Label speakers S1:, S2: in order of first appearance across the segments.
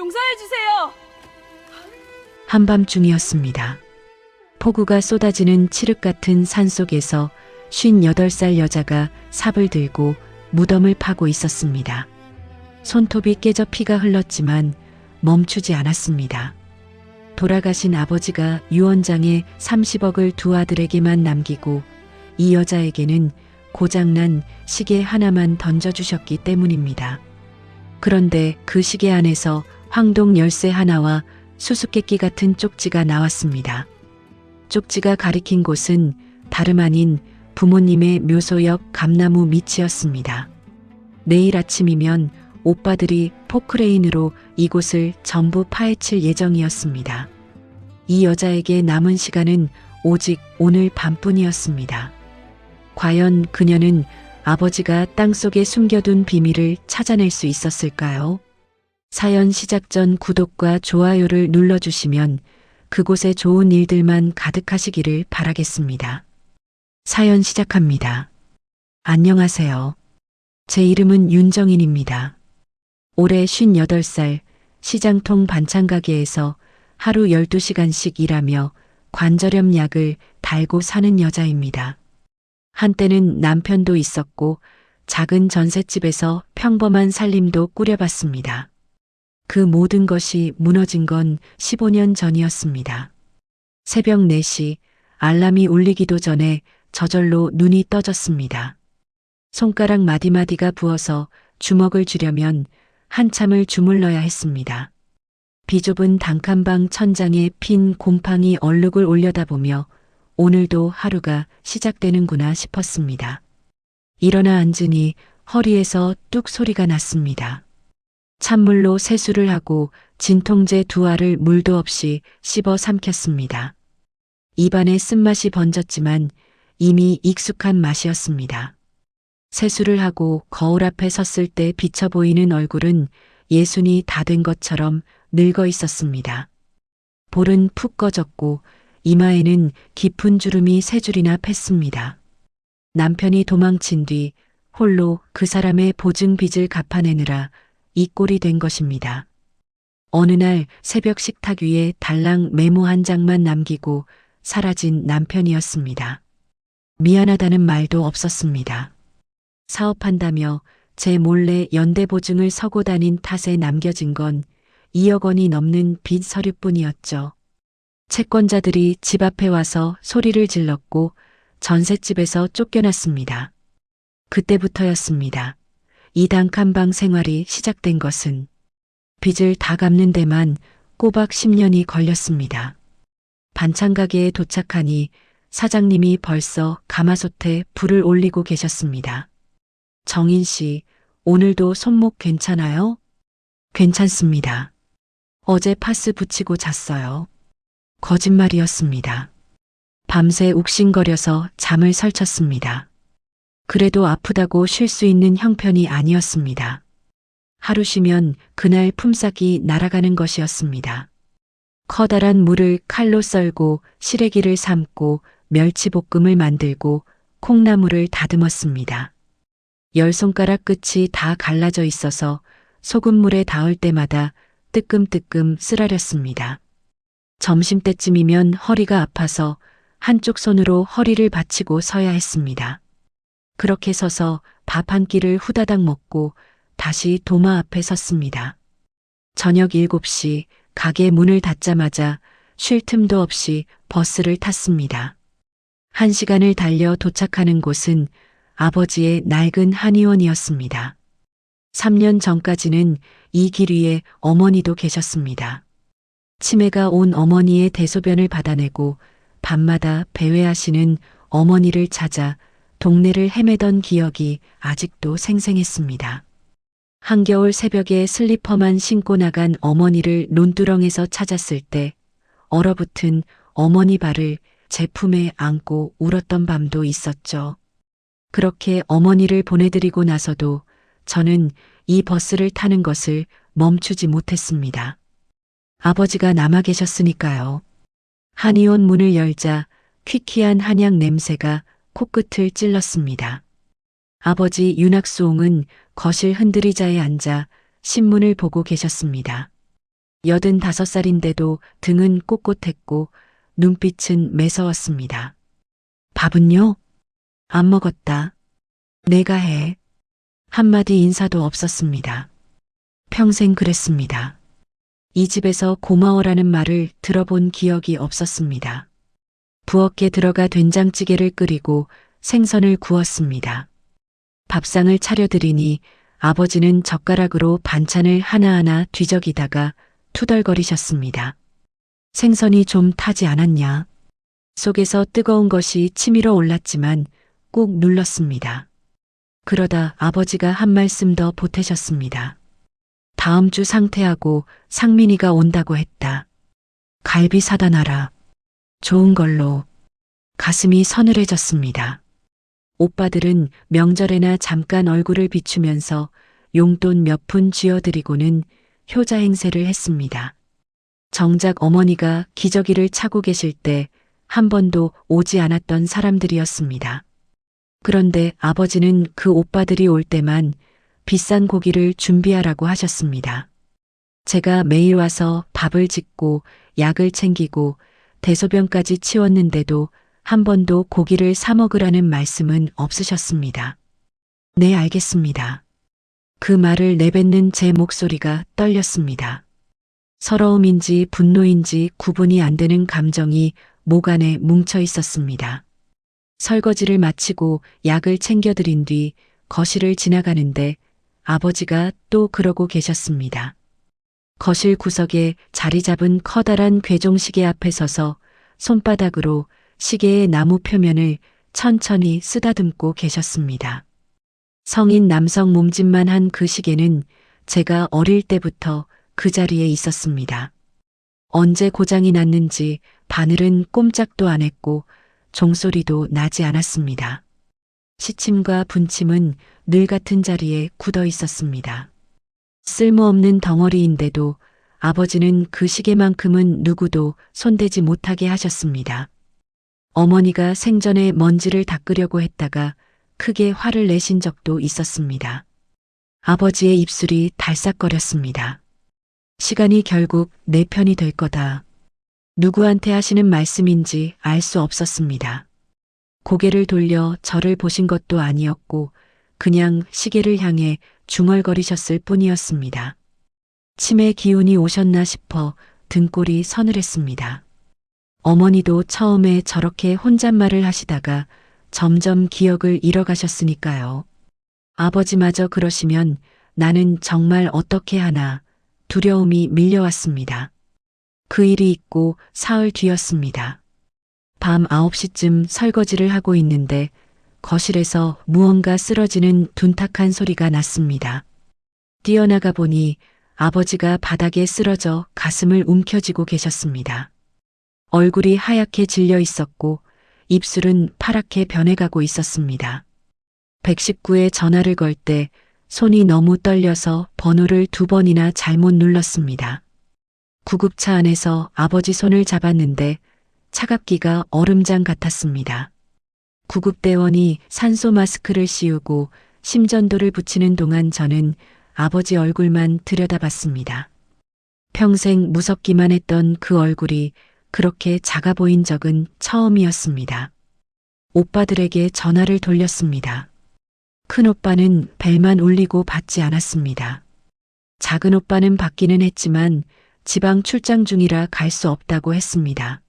S1: 용서해 주세요.
S2: 한밤중이었습니다. 폭우가 쏟아지는 칠흑 같은 산속에서 58살 여자가 삽을 들고 무덤을 파고 있었습니다. 손톱이 깨져 피가 흘렀지만 멈추지 않았습니다. 돌아가신 아버지가 유언장에 30억을 두 아들에게만 남기고 이 여자에게는 고장난 시계 하나만 던져주셨기 때문입니다. 그런데 그 시계 안에서 황동 열쇠 하나와 수수께끼 같은 쪽지가 나왔습니다. 쪽지가 가리킨 곳은 다름 아닌 부모님의 묘소 옆 감나무 밑이었습니다. 내일 아침이면 오빠들이 포크레인으로 이곳을 전부 파헤칠 예정이었습니다. 이 여자에게 남은 시간은 오직 오늘 밤뿐이었습니다. 과연 그녀는 아버지가 땅속에 숨겨둔 비밀을 찾아낼 수 있었을까요? 사연 시작 전 구독과 좋아요를 눌러주시면 그곳에 좋은 일들만 가득하시기를 바라겠습니다. 사연 시작합니다. 안녕하세요. 제 이름은 윤정인입니다. 올해 58살 시장통 반찬가게에서 하루 12시간씩 일하며 관절염 약을 달고 사는 여자입니다. 한때는 남편도 있었고 작은 전셋집에서 평범한 살림도 꾸려봤습니다. 그 모든 것이 무너진 건 15년 전이었습니다. 새벽 4시 알람이 울리기도 전에 저절로 눈이 떠졌습니다. 손가락 마디마디가 부어서 주먹을 쥐려면 한참을 주물러야 했습니다. 비좁은 단칸방 천장에 핀 곰팡이 얼룩을 올려다보며 오늘도 하루가 시작되는구나 싶었습니다. 일어나 앉으니 허리에서 뚝 소리가 났습니다. 찬물로 세수를 하고 진통제 2알을 물도 없이 씹어 삼켰습니다. 입안에 쓴맛이 번졌지만 이미 익숙한 맛이었습니다. 세수를 하고 거울 앞에 섰을 때 비쳐 보이는 얼굴은 예순이 다 된 것처럼 늙어 있었습니다. 볼은 푹 꺼졌고 이마에는 깊은 주름이 3줄이나 팼습니다. 남편이 도망친 뒤 홀로 그 사람의 보증 빚을 갚아내느라 이 꼴이 된 것입니다. 어느 날 새벽 식탁 위에 달랑 메모 한 장만 남기고 사라진 남편이었습니다. 미안하다는 말도 없었습니다. 사업한다며 제 몰래 연대보증을 서고 다닌 탓에 남겨진 건 2억 원이 넘는 빚 서류뿐이었죠. 채권자들이 집 앞에 와서 소리를 질렀고 전셋집에서 쫓겨났습니다. 그때부터였습니다. 이 단칸방 생활이 시작된 것은 빚을 다 갚는 데만 꼬박 10년이 걸렸습니다. 반찬가게에 도착하니 사장님이 벌써 가마솥에 불을 올리고 계셨습니다. 정인 씨, 오늘도 손목 괜찮아요? 괜찮습니다. 어제 파스 붙이고 잤어요. 거짓말이었습니다. 밤새 욱신거려서 잠을 설쳤습니다. 그래도 아프다고 쉴 수 있는 형편이 아니었습니다. 하루 쉬면 그날 품삯이 날아가는 것이었습니다. 커다란 물을 칼로 썰고 시래기를 삶고 멸치볶음을 만들고 콩나물을 다듬었습니다. 10손가락 끝이 다 갈라져 있어서 소금물에 닿을 때마다 뜨끔뜨끔 쓰라렸습니다. 점심때쯤이면 허리가 아파서 한쪽 손으로 허리를 받치고 서야 했습니다. 그렇게 서서 밥 한 끼를 후다닥 먹고 다시 도마 앞에 섰습니다. 저녁 7시 가게 문을 닫자마자 쉴 틈도 없이 버스를 탔습니다. 1시간을 달려 도착하는 곳은 아버지의 낡은 한의원이었습니다. 3년 전까지는 이 길 위에 어머니도 계셨습니다. 치매가 온 어머니의 대소변을 받아내고 밤마다 배회하시는 어머니를 찾아 동네를 헤매던 기억이 아직도 생생했습니다. 한겨울 새벽에 슬리퍼만 신고 나간 어머니를 논두렁에서 찾았을 때 얼어붙은 어머니 발을 제 품에 안고 울었던 밤도 있었죠. 그렇게 어머니를 보내드리고 나서도 저는 이 버스를 타는 것을 멈추지 못했습니다. 아버지가 남아 계셨으니까요. 한의원 문을 열자 퀴퀴한 한약 냄새가 코끝을 찔렀습니다. 아버지 윤학수옹은 거실 흔들의자에 앉아 신문을 보고 계셨습니다. 85살인데도 등은 꼿꼿했고 눈빛은 매서웠습니다. 밥은요? 안 먹었다. 내가 해. 한마디 인사도 없었습니다. 평생 그랬습니다. 이 집에서 고마워라는 말을 들어본 기억이 없었습니다. 부엌에 들어가 된장찌개를 끓이고 생선을 구웠습니다. 밥상을 차려드리니 아버지는 젓가락으로 반찬을 하나하나 뒤적이다가 투덜거리셨습니다. 생선이 좀 타지 않았냐? 속에서 뜨거운 것이 치밀어 올랐지만 꾹 눌렀습니다. 그러다 아버지가 한 말씀 더 보태셨습니다. 다음 주 상태하고 상민이가 온다고 했다. 갈비 사다 놔라. 좋은 걸로. 가슴이 서늘해졌습니다. 오빠들은 명절에나 잠깐 얼굴을 비추면서 용돈 몇 푼 쥐어드리고는 효자 행세를 했습니다. 정작 어머니가 기저귀를 차고 계실 때 한 번도 오지 않았던 사람들이었습니다. 그런데 아버지는 그 오빠들이 올 때만 비싼 고기를 준비하라고 하셨습니다. 제가 매일 와서 밥을 짓고 약을 챙기고 대소변까지 치웠는데도 한 번도 고기를 사 먹으라는 말씀은 없으셨습니다. 네, 알겠습니다. 그 말을 내뱉는 제 목소리가 떨렸습니다. 서러움인지 분노인지 구분이 안 되는 감정이 목 안에 뭉쳐 있었습니다. 설거지를 마치고 약을 챙겨드린 뒤 거실을 지나가는데 아버지가 또 그러고 계셨습니다. 거실 구석에 자리 잡은 커다란 괴종시계 앞에 서서 손바닥으로 시계의 나무 표면을 천천히 쓰다듬고 계셨습니다. 성인 남성 몸짓만 한 그 시계는 제가 어릴 때부터 그 자리에 있었습니다. 언제 고장이 났는지 바늘은 꼼짝도 안 했고 종소리도 나지 않았습니다. 시침과 분침은 늘 같은 자리에 굳어 있었습니다. 쓸모없는 덩어리인데도 아버지는 그 시계만큼은 누구도 손대지 못하게 하셨습니다. 어머니가 생전에 먼지를 닦으려고 했다가 크게 화를 내신 적도 있었습니다. 아버지의 입술이 달싹거렸습니다. 시간이 결국 내 편이 될 거다. 누구한테 하시는 말씀인지 알 수 없었습니다. 고개를 돌려 저를 보신 것도 아니었고 그냥 시계를 향해 중얼거리셨을 뿐이었습니다. 치매 기운이 오셨나 싶어 등골이 서늘했습니다. 어머니도 처음에 저렇게 혼잣말을 하시다가 점점 기억을 잃어가셨으니까요. 아버지마저 그러시면 나는 정말 어떻게 하나 두려움이 밀려왔습니다. 그 일이 있고 사흘 뒤였습니다. 밤 9시쯤 설거지를 하고 있는데 거실에서 무언가 쓰러지는 둔탁한 소리가 났습니다. 뛰어나가 보니 아버지가 바닥에 쓰러져 가슴을 움켜쥐고 계셨습니다. 얼굴이 하얗게 질려 있었고 입술은 파랗게 변해가고 있었습니다. 119에 전화를 걸 때 손이 너무 떨려서 번호를 2번이나 잘못 눌렀습니다. 구급차 안에서 아버지 손을 잡았는데 차갑기가 얼음장 같았습니다. 구급대원이 산소 마스크를 씌우고 심전도를 붙이는 동안 저는 아버지 얼굴만 들여다봤습니다. 평생 무섭기만 했던 그 얼굴이 그렇게 작아 보인 적은 처음이었습니다. 오빠들에게 전화를 돌렸습니다. 큰 오빠는 벨만 울리고 받지 않았습니다. 작은 오빠는 받기는 했지만 지방 출장 중이라 갈 수 없다고 했습니다.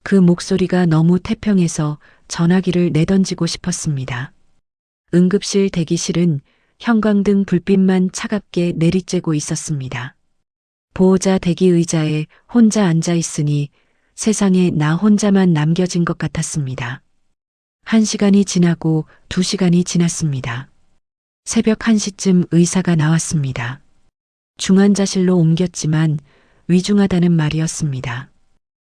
S2: 그 목소리가 너무 태평해서 전화기를 내던지고 싶었습니다. 응급실 대기실은 형광등 불빛만 차갑게 내리쬐고 있었습니다. 보호자 대기 의자에 혼자 앉아 있으니 세상에 나 혼자만 남겨진 것 같았습니다. 1시간이 지나고 2시간이 지났습니다. 새벽 1시쯤 의사가 나왔습니다. 중환자실로 옮겼지만 위중하다는 말이었습니다.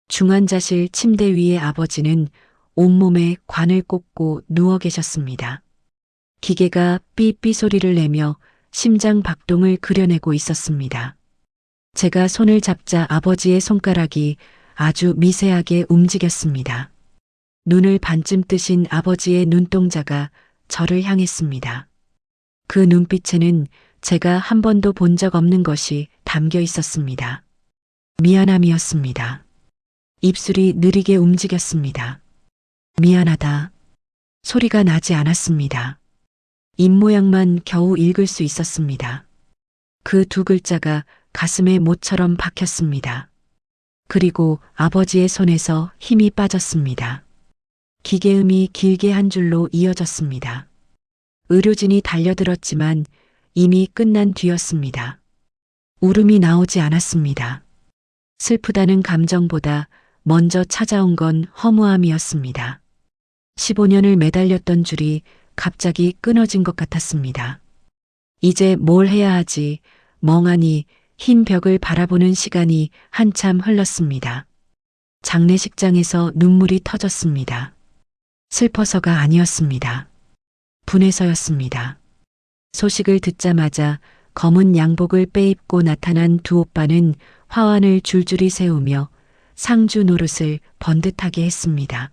S2: 중환자실 침대 위에 아버지는 온몸에 관을 꽂고 누워 계셨습니다. 기계가 삐삐 소리를 내며 심장 박동을 그려내고 있었습니다. 제가 손을 잡자 아버지의 손가락이 아주 미세하게 움직였습니다. 눈을 반쯤 뜨신 아버지의 눈동자가 저를 향했습니다. 그 눈빛에는 제가 한 번도 본 적 없는 것이 담겨 있었습니다. 미안함이었습니다. 입술이 느리게 움직였습니다. 미안하다. 소리가 나지 않았습니다. 입모양만 겨우 읽을 수 있었습니다. 그 두 글자가 가슴에 못처럼 박혔습니다. 그리고 아버지의 손에서 힘이 빠졌습니다. 기계음이 길게 한 줄로 이어졌습니다. 의료진이 달려들었지만 이미 끝난 뒤였습니다. 울음이 나오지 않았습니다. 슬프다는 감정보다 먼저 찾아온 건 허무함이었습니다. 15년을 매달렸던 줄이 갑자기 끊어진 것 같았습니다. 이제 뭘 해야 하지? 멍하니 흰 벽을 바라보는 시간이 한참 흘렀습니다. 장례식장에서 눈물이 터졌습니다. 슬퍼서가 아니었습니다. 분해서였습니다. 소식을 듣자마자 검은 양복을 빼입고 나타난 두 오빠는 화환을 줄줄이 세우며 상주 노릇을 번듯하게 했습니다.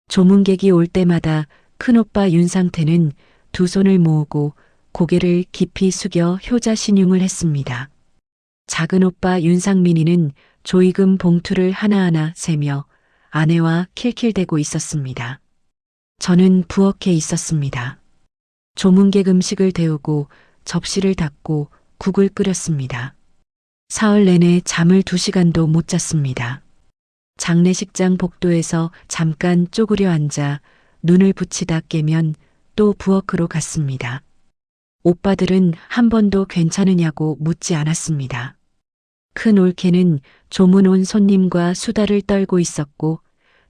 S2: 조문객이 올 때마다 큰오빠 윤상태는 두 손을 모으고 고개를 깊이 숙여 효자 신용을 했습니다. 작은 오빠 윤상민이는 조의금 봉투를 하나하나 세며 아내와 킬킬대고 있었습니다. 저는 부엌에 있었습니다. 조문객 음식을 데우고 접시를 닦고 국을 끓였습니다. 사흘 내내 잠을 2시간도 못 잤습니다. 장례식장 복도에서 잠깐 쪼그려 앉아 눈을 붙이다 깨면 또 부엌으로 갔습니다. 오빠들은 한 번도 괜찮으냐고 묻지 않았습니다. 큰 올케는 조문 온 손님과 수다를 떨고 있었고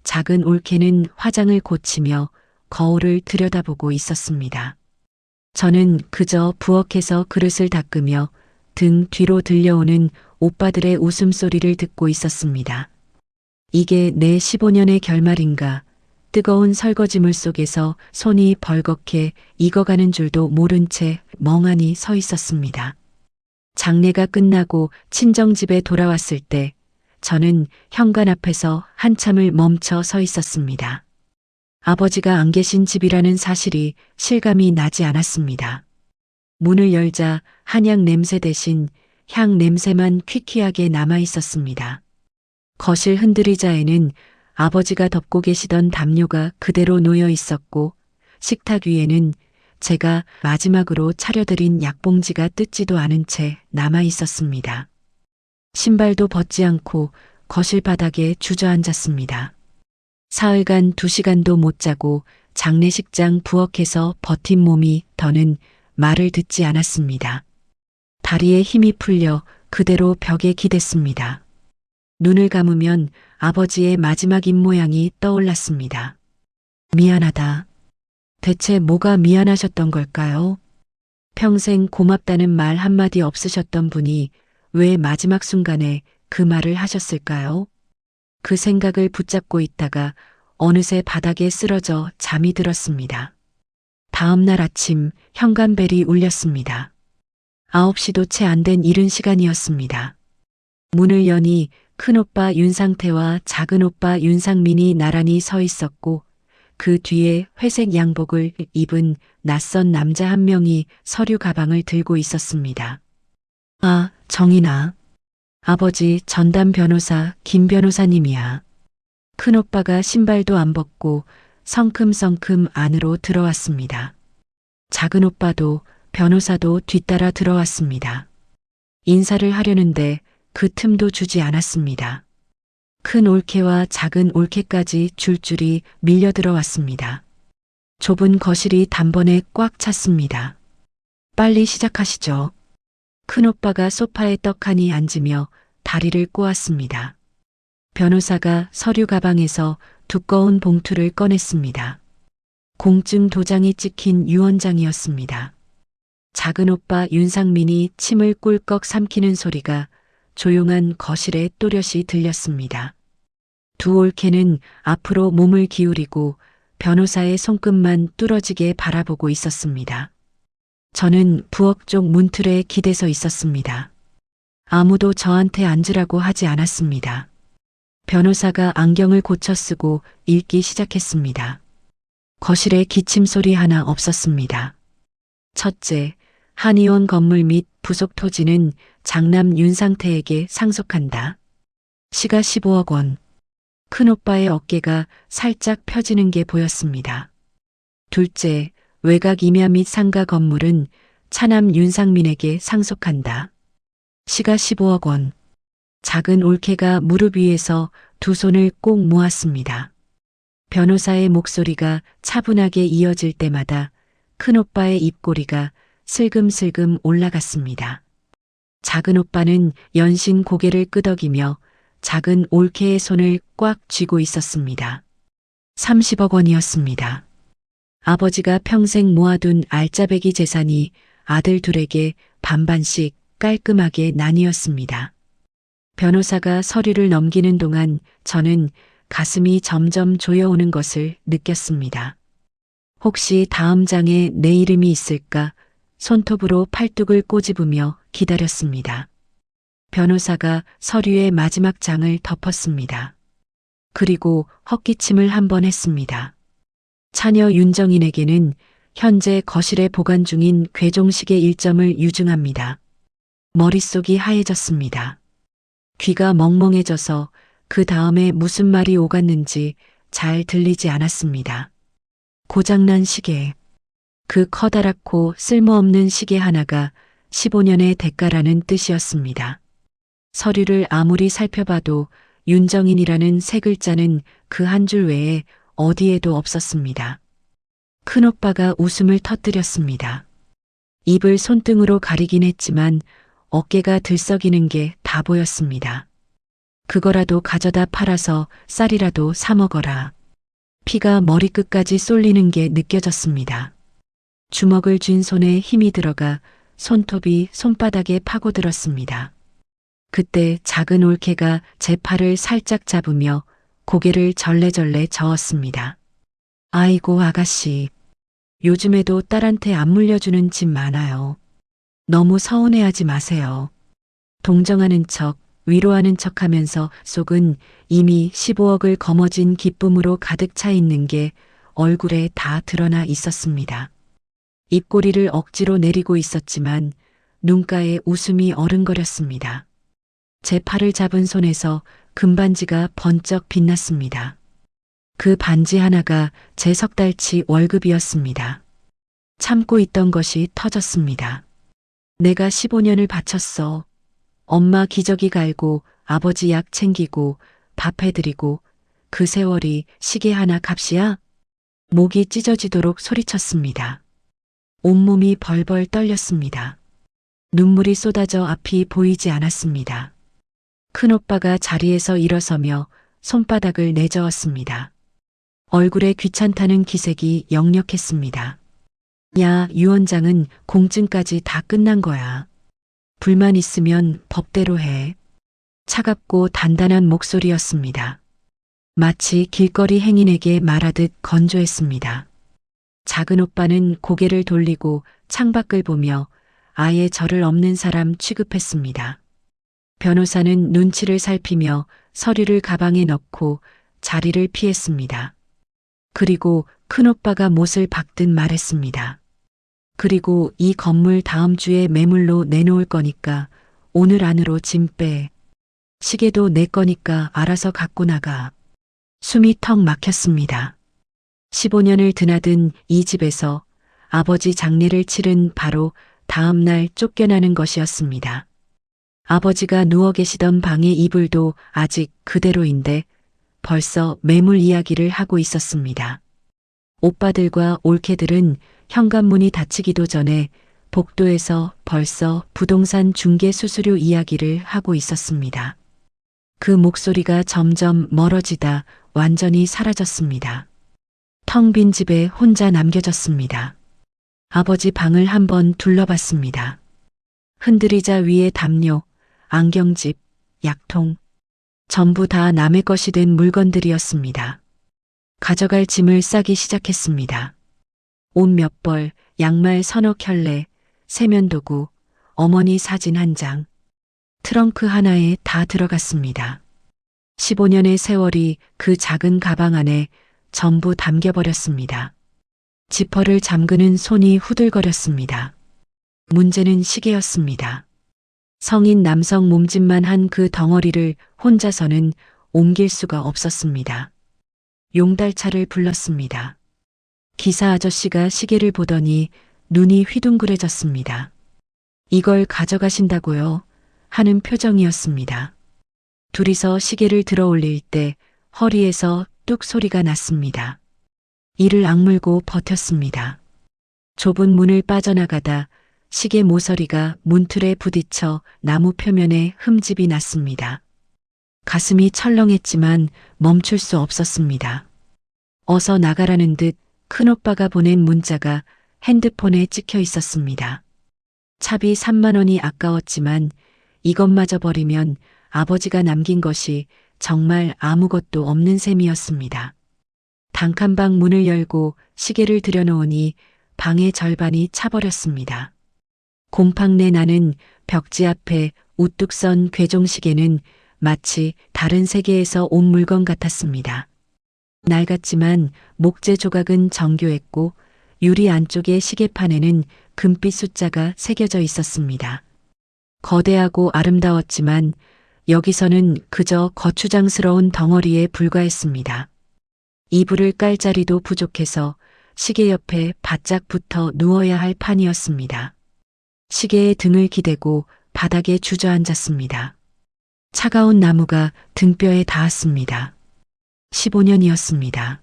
S2: 작은 올케는 화장을 고치며 거울을 들여다보고 있었습니다. 저는 그저 부엌에서 그릇을 닦으며 등 뒤로 들려오는 오빠들의 웃음소리를 듣고 있었습니다. 이게 내 15년의 결말인가? 뜨거운 설거지물 속에서 손이 벌겋게 익어가는 줄도 모른 채 멍하니 서 있었습니다. 장례가 끝나고 친정집에 돌아왔을 때 저는 현관 앞에서 한참을 멈춰 서 있었습니다. 아버지가 안 계신 집이라는 사실이 실감이 나지 않았습니다. 문을 열자 한약 냄새 대신 향 냄새만 퀴퀴하게 남아 있었습니다. 거실 흔들의자에는 아버지가 덮고 계시던 담요가 그대로 놓여 있었고 식탁 위에는 제가 마지막으로 차려드린 약봉지가 뜯지도 않은 채 남아 있었습니다. 신발도 벗지 않고 거실 바닥에 주저앉았습니다. 사흘간 2시간도 못 자고 장례식장 부엌에서 버틴 몸이 더는 말을 듣지 않았습니다. 다리에 힘이 풀려 그대로 벽에 기댔습니다. 눈을 감으면 아버지의 마지막 입모양이 떠올랐습니다. 미안하다. 대체 뭐가 미안하셨던 걸까요? 평생 고맙다는 말 한마디 없으셨던 분이 왜 마지막 순간에 그 말을 하셨을까요? 그 생각을 붙잡고 있다가 어느새 바닥에 쓰러져 잠이 들었습니다. 다음 날 아침 현관벨이 울렸습니다. 9시도 채 안 된 이른 시간이었습니다. 문을 여니 큰오빠 윤상태와 작은오빠 윤상민이 나란히 서 있었고 그 뒤에 회색 양복을 입은 낯선 남자 한 명이 서류 가방을 들고 있었습니다. 아, 정인아. 아버지 전담 변호사 김 변호사님이야. 큰오빠가 신발도 안 벗고 성큼성큼 안으로 들어왔습니다. 작은오빠도 변호사도 뒤따라 들어왔습니다. 인사를 하려는데 그 틈도 주지 않았습니다. 큰 올케와 작은 올케까지 줄줄이 밀려 들어왔습니다. 좁은 거실이 단번에 꽉 찼습니다. 빨리 시작하시죠. 큰오빠가 소파에 떡하니 앉으며 다리를 꼬았습니다. 변호사가 서류 가방에서 두꺼운 봉투를 꺼냈습니다. 공증 도장이 찍힌 유언장이었습니다. 작은오빠 윤상민이 침을 꿀꺽 삼키는 소리가 조용한 거실에 또렷이 들렸습니다. 두 올케는 앞으로 몸을 기울이고 변호사의 손끝만 뚫어지게 바라보고 있었습니다. 저는 부엌 쪽 문틀에 기대서 있었습니다. 아무도 저한테 앉으라고 하지 않았습니다. 변호사가 안경을 고쳐 쓰고 읽기 시작했습니다. 거실에 기침 소리 하나 없었습니다. 첫째, 한의원 건물 및 부속 토지는 장남 윤상태에게 상속한다. 시가 15억 원. 큰오빠의 어깨가 살짝 펴지는 게 보였습니다. 둘째, 외곽 임야 및 상가 건물은 차남 윤상민에게 상속한다. 시가 15억 원. 작은 올케가 무릎 위에서 두 손을 꼭 모았습니다. 변호사의 목소리가 차분하게 이어질 때마다 큰오빠의 입꼬리가 슬금슬금 올라갔습니다. 작은 오빠는 연신 고개를 끄덕이며 작은 올케의 손을 꽉 쥐고 있었습니다. 30억 원이었습니다. 아버지가 평생 모아둔 알짜배기 재산이 아들 둘에게 반반씩 깔끔하게 나뉘었습니다. 변호사가 서류를 넘기는 동안 저는 가슴이 점점 조여오는 것을 느꼈습니다. 혹시 다음 장에 내 이름이 있을까 손톱으로 팔뚝을 꼬집으며 기다렸습니다. 변호사가 서류의 마지막 장을 덮었습니다. 그리고 헛기침을 한 번 했습니다. 차녀 윤정인에게는 현재 거실에 보관 중인 괴종식의 일점을 유증합니다. 머릿속이 하얘졌습니다. 귀가 멍멍해져서 그 다음에 무슨 말이 오갔는지 잘 들리지 않았습니다. 고장난 시계. 그 커다랗고 쓸모없는 시계 하나가 15년의 대가라는 뜻이었습니다. 서류를 아무리 살펴봐도 윤정인이라는 세 글자는 그 한 줄 외에 어디에도 없었습니다. 큰오빠가 웃음을 터뜨렸습니다. 입을 손등으로 가리긴 했지만 어깨가 들썩이는 게 다 보였습니다. 그거라도 가져다 팔아서 쌀이라도 사 먹어라. 피가 머리끝까지 쏠리는 게 느껴졌습니다. 주먹을 쥔 손에 힘이 들어가 손톱이 손바닥에 파고들었습니다. 그때 작은 올케가 제 팔을 살짝 잡으며 고개를 절레절레 저었습니다. 아이고 아가씨, 요즘에도 딸한테 안 물려주는 집 많아요. 너무 서운해하지 마세요. 동정하는 척, 위로하는 척하면서 속은 이미 15억을 거머쥔 기쁨으로 가득 차 있는 게 얼굴에 다 드러나 있었습니다. 입꼬리를 억지로 내리고 있었지만 눈가에 웃음이 어른거렸습니다. 제 팔을 잡은 손에서 금반지가 번쩍 빛났습니다. 그 반지 하나가 제 석 달치 월급이었습니다. 참고 있던 것이 터졌습니다. 내가 15년을 바쳤어. 엄마 기저귀 갈고 아버지 약 챙기고 밥 해드리고 그 세월이 시계 하나 값이야? 목이 찢어지도록 소리쳤습니다. 온몸이 벌벌 떨렸습니다. 눈물이 쏟아져 앞이 보이지 않았습니다. 큰오빠가 자리에서 일어서며 손바닥을 내저었습니다. 얼굴에 귀찮다는 기색이 역력했습니다. 야, 유 원장은 공증까지 다 끝난 거야. 불만 있으면 법대로 해. 차갑고 단단한 목소리였습니다. 마치 길거리 행인에게 말하듯 건조했습니다. 작은 오빠는 고개를 돌리고 창밖을 보며 아예 저를 없는 사람 취급했습니다. 변호사는 눈치를 살피며 서류를 가방에 넣고 자리를 피했습니다. 그리고 큰오빠가 못을 박듯 말했습니다. 그리고 이 건물 다음 주에 매물로 내놓을 거니까 오늘 안으로 짐 빼. 시계도 내 거니까 알아서 갖고 나가. 숨이 턱 막혔습니다. 15년을 드나든 이 집에서 아버지 장례를 치른 바로 다음 날 쫓겨나는 것이었습니다. 아버지가 누워 계시던 방의 이불도 아직 그대로인데 벌써 매물 이야기를 하고 있었습니다. 오빠들과 올케들은 현관문이 닫히기도 전에 복도에서 벌써 부동산 중개 수수료 이야기를 하고 있었습니다. 그 목소리가 점점 멀어지다 완전히 사라졌습니다. 텅 빈 집에 혼자 남겨졌습니다. 아버지 방을 한번 둘러봤습니다. 흔들의자 위에 담요, 안경집, 약통, 전부 다 남의 것이 된 물건들이었습니다. 가져갈 짐을 싸기 시작했습니다. 옷 몇 벌, 양말 서너 켤레, 세면도구, 어머니 사진 한 장, 트렁크 하나에 다 들어갔습니다. 15년의 세월이 그 작은 가방 안에 전부 담겨버렸습니다. 지퍼를 잠그는 손이 후들거렸습니다. 문제는 시계였습니다. 성인 남성 몸집만 한 그 덩어리를 혼자서는 옮길 수가 없었습니다. 용달차를 불렀습니다. 기사 아저씨가 시계를 보더니 눈이 휘둥그레졌습니다. 이걸 가져가신다고요? 하는 표정이었습니다. 둘이서 시계를 들어 올릴 때 허리에서 뚝 소리가 났습니다. 이를 악물고 버텼습니다. 좁은 문을 빠져나가다 시계 모서리가 문틀에 부딪혀 나무 표면에 흠집이 났습니다. 가슴이 철렁했지만 멈출 수 없었습니다. 어서 나가라는 듯 큰오빠가 보낸 문자가 핸드폰에 찍혀 있었습니다. 차비 3만 원이 아까웠지만 이것마저 버리면 아버지가 남긴 것이 정말 아무것도 없는 셈이었습니다. 단칸방 문을 열고 시계를 들여놓으니 방의 절반이 차버렸습니다. 곰팡내 나는 벽지 앞에 우뚝 선 괴종시계는 마치 다른 세계에서 온 물건 같았습니다. 낡았지만 목재 조각은 정교했고 유리 안쪽의 시계판에는 금빛 숫자가 새겨져 있었습니다. 거대하고 아름다웠지만 여기서는 그저 거추장스러운 덩어리에 불과했습니다. 이불을 깔 자리도 부족해서 시계 옆에 바짝 붙어 누워야 할 판이었습니다. 시계에 등을 기대고 바닥에 주저앉았습니다. 차가운 나무가 등뼈에 닿았습니다. 15년이었습니다.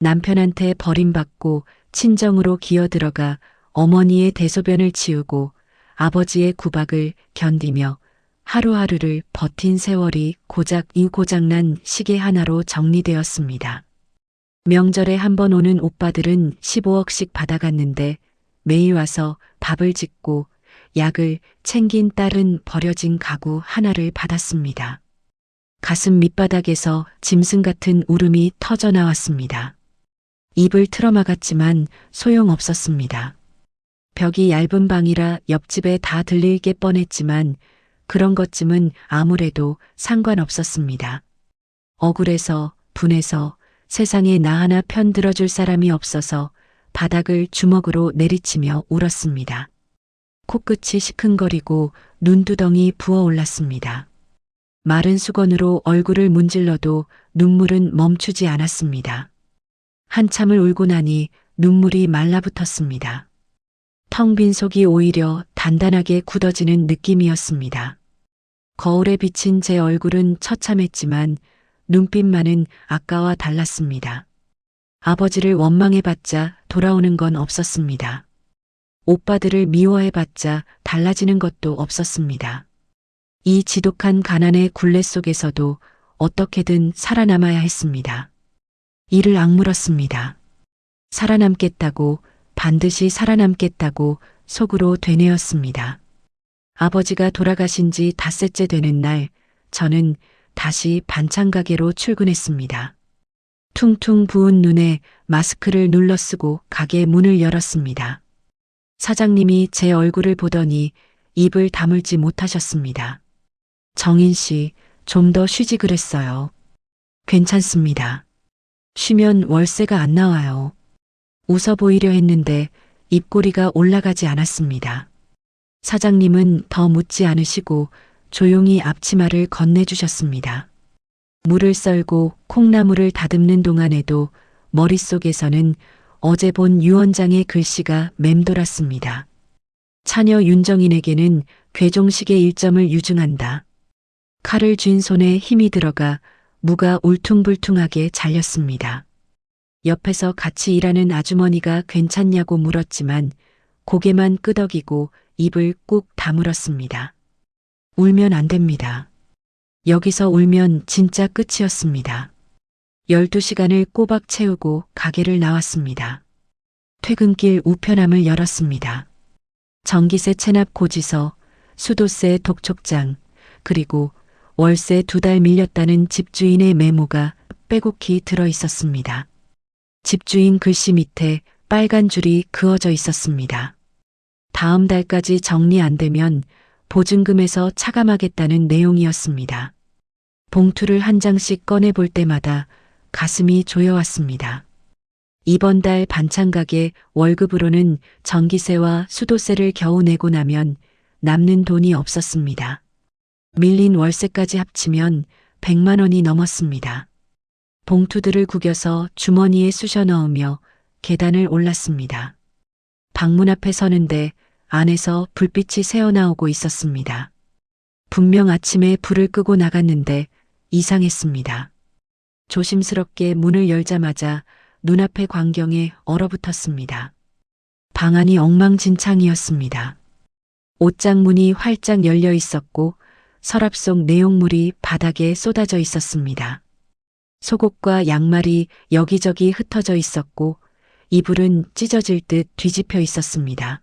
S2: 남편한테 버림받고 친정으로 기어들어가 어머니의 대소변을 치우고 아버지의 구박을 견디며 하루하루를 버틴 세월이 고작 이 고장난 시계 하나로 정리되었습니다. 명절에 한 번 오는 오빠들은 15억씩 받아갔는데 매일 와서 밥을 짓고 약을 챙긴 딸은 버려진 가구 하나를 받았습니다. 가슴 밑바닥에서 짐승 같은 울음이 터져 나왔습니다. 입을 틀어막았지만 소용없었습니다. 벽이 얇은 방이라 옆집에 다 들릴 게 뻔했지만 그런 것쯤은 아무래도 상관없었습니다. 억울해서 분해서 세상에 나 하나 편 들어줄 사람이 없어서 바닥을 주먹으로 내리치며 울었습니다. 코끝이 시큰거리고 눈두덩이 부어올랐습니다. 마른 수건으로 얼굴을 문질러도 눈물은 멈추지 않았습니다. 한참을 울고 나니 눈물이 말라붙었습니다. 텅 빈 속이 오히려 단단하게 굳어지는 느낌이었습니다. 거울에 비친 제 얼굴은 처참했지만 눈빛만은 아까와 달랐습니다. 아버지를 원망해봤자 돌아오는 건 없었습니다. 오빠들을 미워해봤자 달라지는 것도 없었습니다. 이 지독한 가난의 굴레 속에서도 어떻게든 살아남아야 했습니다. 이를 악물었습니다. 살아남겠다고, 반드시 살아남겠다고 속으로 되뇌었습니다. 아버지가 돌아가신 지 닷새째 되는 날, 저는 다시 반찬 가게로 출근했습니다. 퉁퉁 부은 눈에 마스크를 눌러 쓰고 가게 문을 열었습니다. 사장님이 제 얼굴을 보더니 입을 다물지 못하셨습니다. 정인 씨, 좀 더 쉬지 그랬어요. 괜찮습니다. 쉬면 월세가 안 나와요. 웃어 보이려 했는데 입꼬리가 올라가지 않았습니다. 사장님은 더 묻지 않으시고 조용히 앞치마를 건네주셨습니다. 물을 썰고 콩나물을 다듬는 동안에도 머릿속에서는 어제 본 유원장의 글씨가 맴돌았습니다. 차녀 윤정인에게는 괴종식의 일점을 유증한다. 칼을 쥔 손에 힘이 들어가 무가 울퉁불퉁하게 잘렸습니다. 옆에서 같이 일하는 아주머니가 괜찮냐고 물었지만 고개만 끄덕이고 입을 꾹 다물었습니다. 울면 안 됩니다. 여기서 울면 진짜 끝이었습니다. 12시간을 꼬박 채우고 가게를 나왔습니다. 퇴근길 우편함을 열었습니다. 전기세 체납 고지서, 수도세 독촉장, 그리고 월세 2달 밀렸다는 집주인의 메모가 빼곡히 들어 있었습니다. 집주인 글씨 밑에 빨간 줄이 그어져 있었습니다. 다음 달까지 정리 안 되면 보증금에서 차감하겠다는 내용이었습니다. 봉투를 한 장씩 꺼내 볼 때마다 가슴이 조여왔습니다. 이번 달 반찬 가게 월급으로는 전기세와 수도세를 겨우 내고 나면 남는 돈이 없었습니다. 밀린 월세까지 합치면 100만 원이 넘었습니다. 봉투들을 구겨서 주머니에 쑤셔 넣으며 계단을 올랐습니다. 방문 앞에 서는데 안에서 불빛이 새어나오고 있었습니다. 분명 아침에 불을 끄고 나갔는데 이상했습니다. 조심스럽게 문을 열자마자 눈앞의 광경에 얼어붙었습니다. 방 안이 엉망진창이었습니다. 옷장 문이 활짝 열려 있었고 서랍 속 내용물이 바닥에 쏟아져 있었습니다. 속옷과 양말이 여기저기 흩어져 있었고 이불은 찢어질 듯 뒤집혀 있었습니다.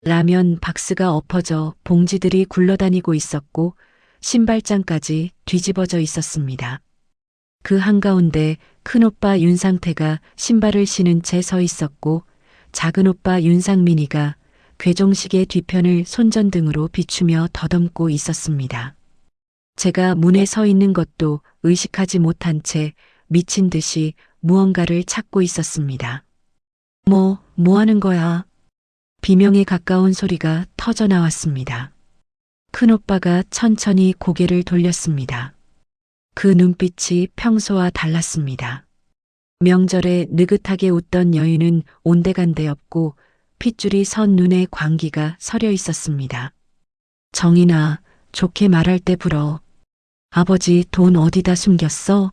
S2: 라면 박스가 엎어져 봉지들이 굴러다니고 있었고 신발장까지 뒤집어져 있었습니다. 그 한가운데 큰오빠 윤상태가 신발을 신은 채 서 있었고 작은 오빠 윤상민이가 괴종식의 뒤편을 손전등으로 비추며 더듬고 있었습니다. 제가 문에 서 있는 것도 의식하지 못한 채 미친 듯이 무언가를 찾고 있었습니다. 뭐 하는 거야? 비명에 가까운 소리가 터져 나왔습니다. 큰오빠가 천천히 고개를 돌렸습니다. 그 눈빛이 평소와 달랐습니다. 명절에 느긋하게 웃던 여인은 온데간데 없고 핏줄이 선 눈에 광기가 서려 있었습니다. 정인아, 좋게 말할 때 불어. 아버지 돈 어디다 숨겼어?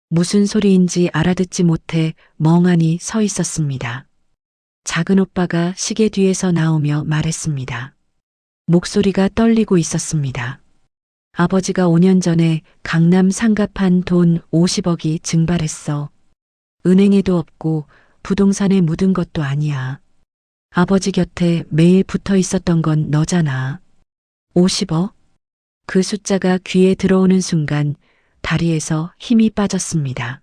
S2: 무슨 소리인지 알아듣지 못해 멍하니 서 있었습니다. 작은 오빠가 시계 뒤에서 나오며 말했습니다. 목소리가 떨리고 있었습니다. 아버지가 5년 전에 강남 상갑한 돈 50억이 증발했어. 은행에도 없고 부동산에 묻은 것도 아니야. 아버지 곁에 매일 붙어 있었던 건 너잖아. 50억? 그 숫자가 귀에 들어오는 순간 다리에서 힘이 빠졌습니다.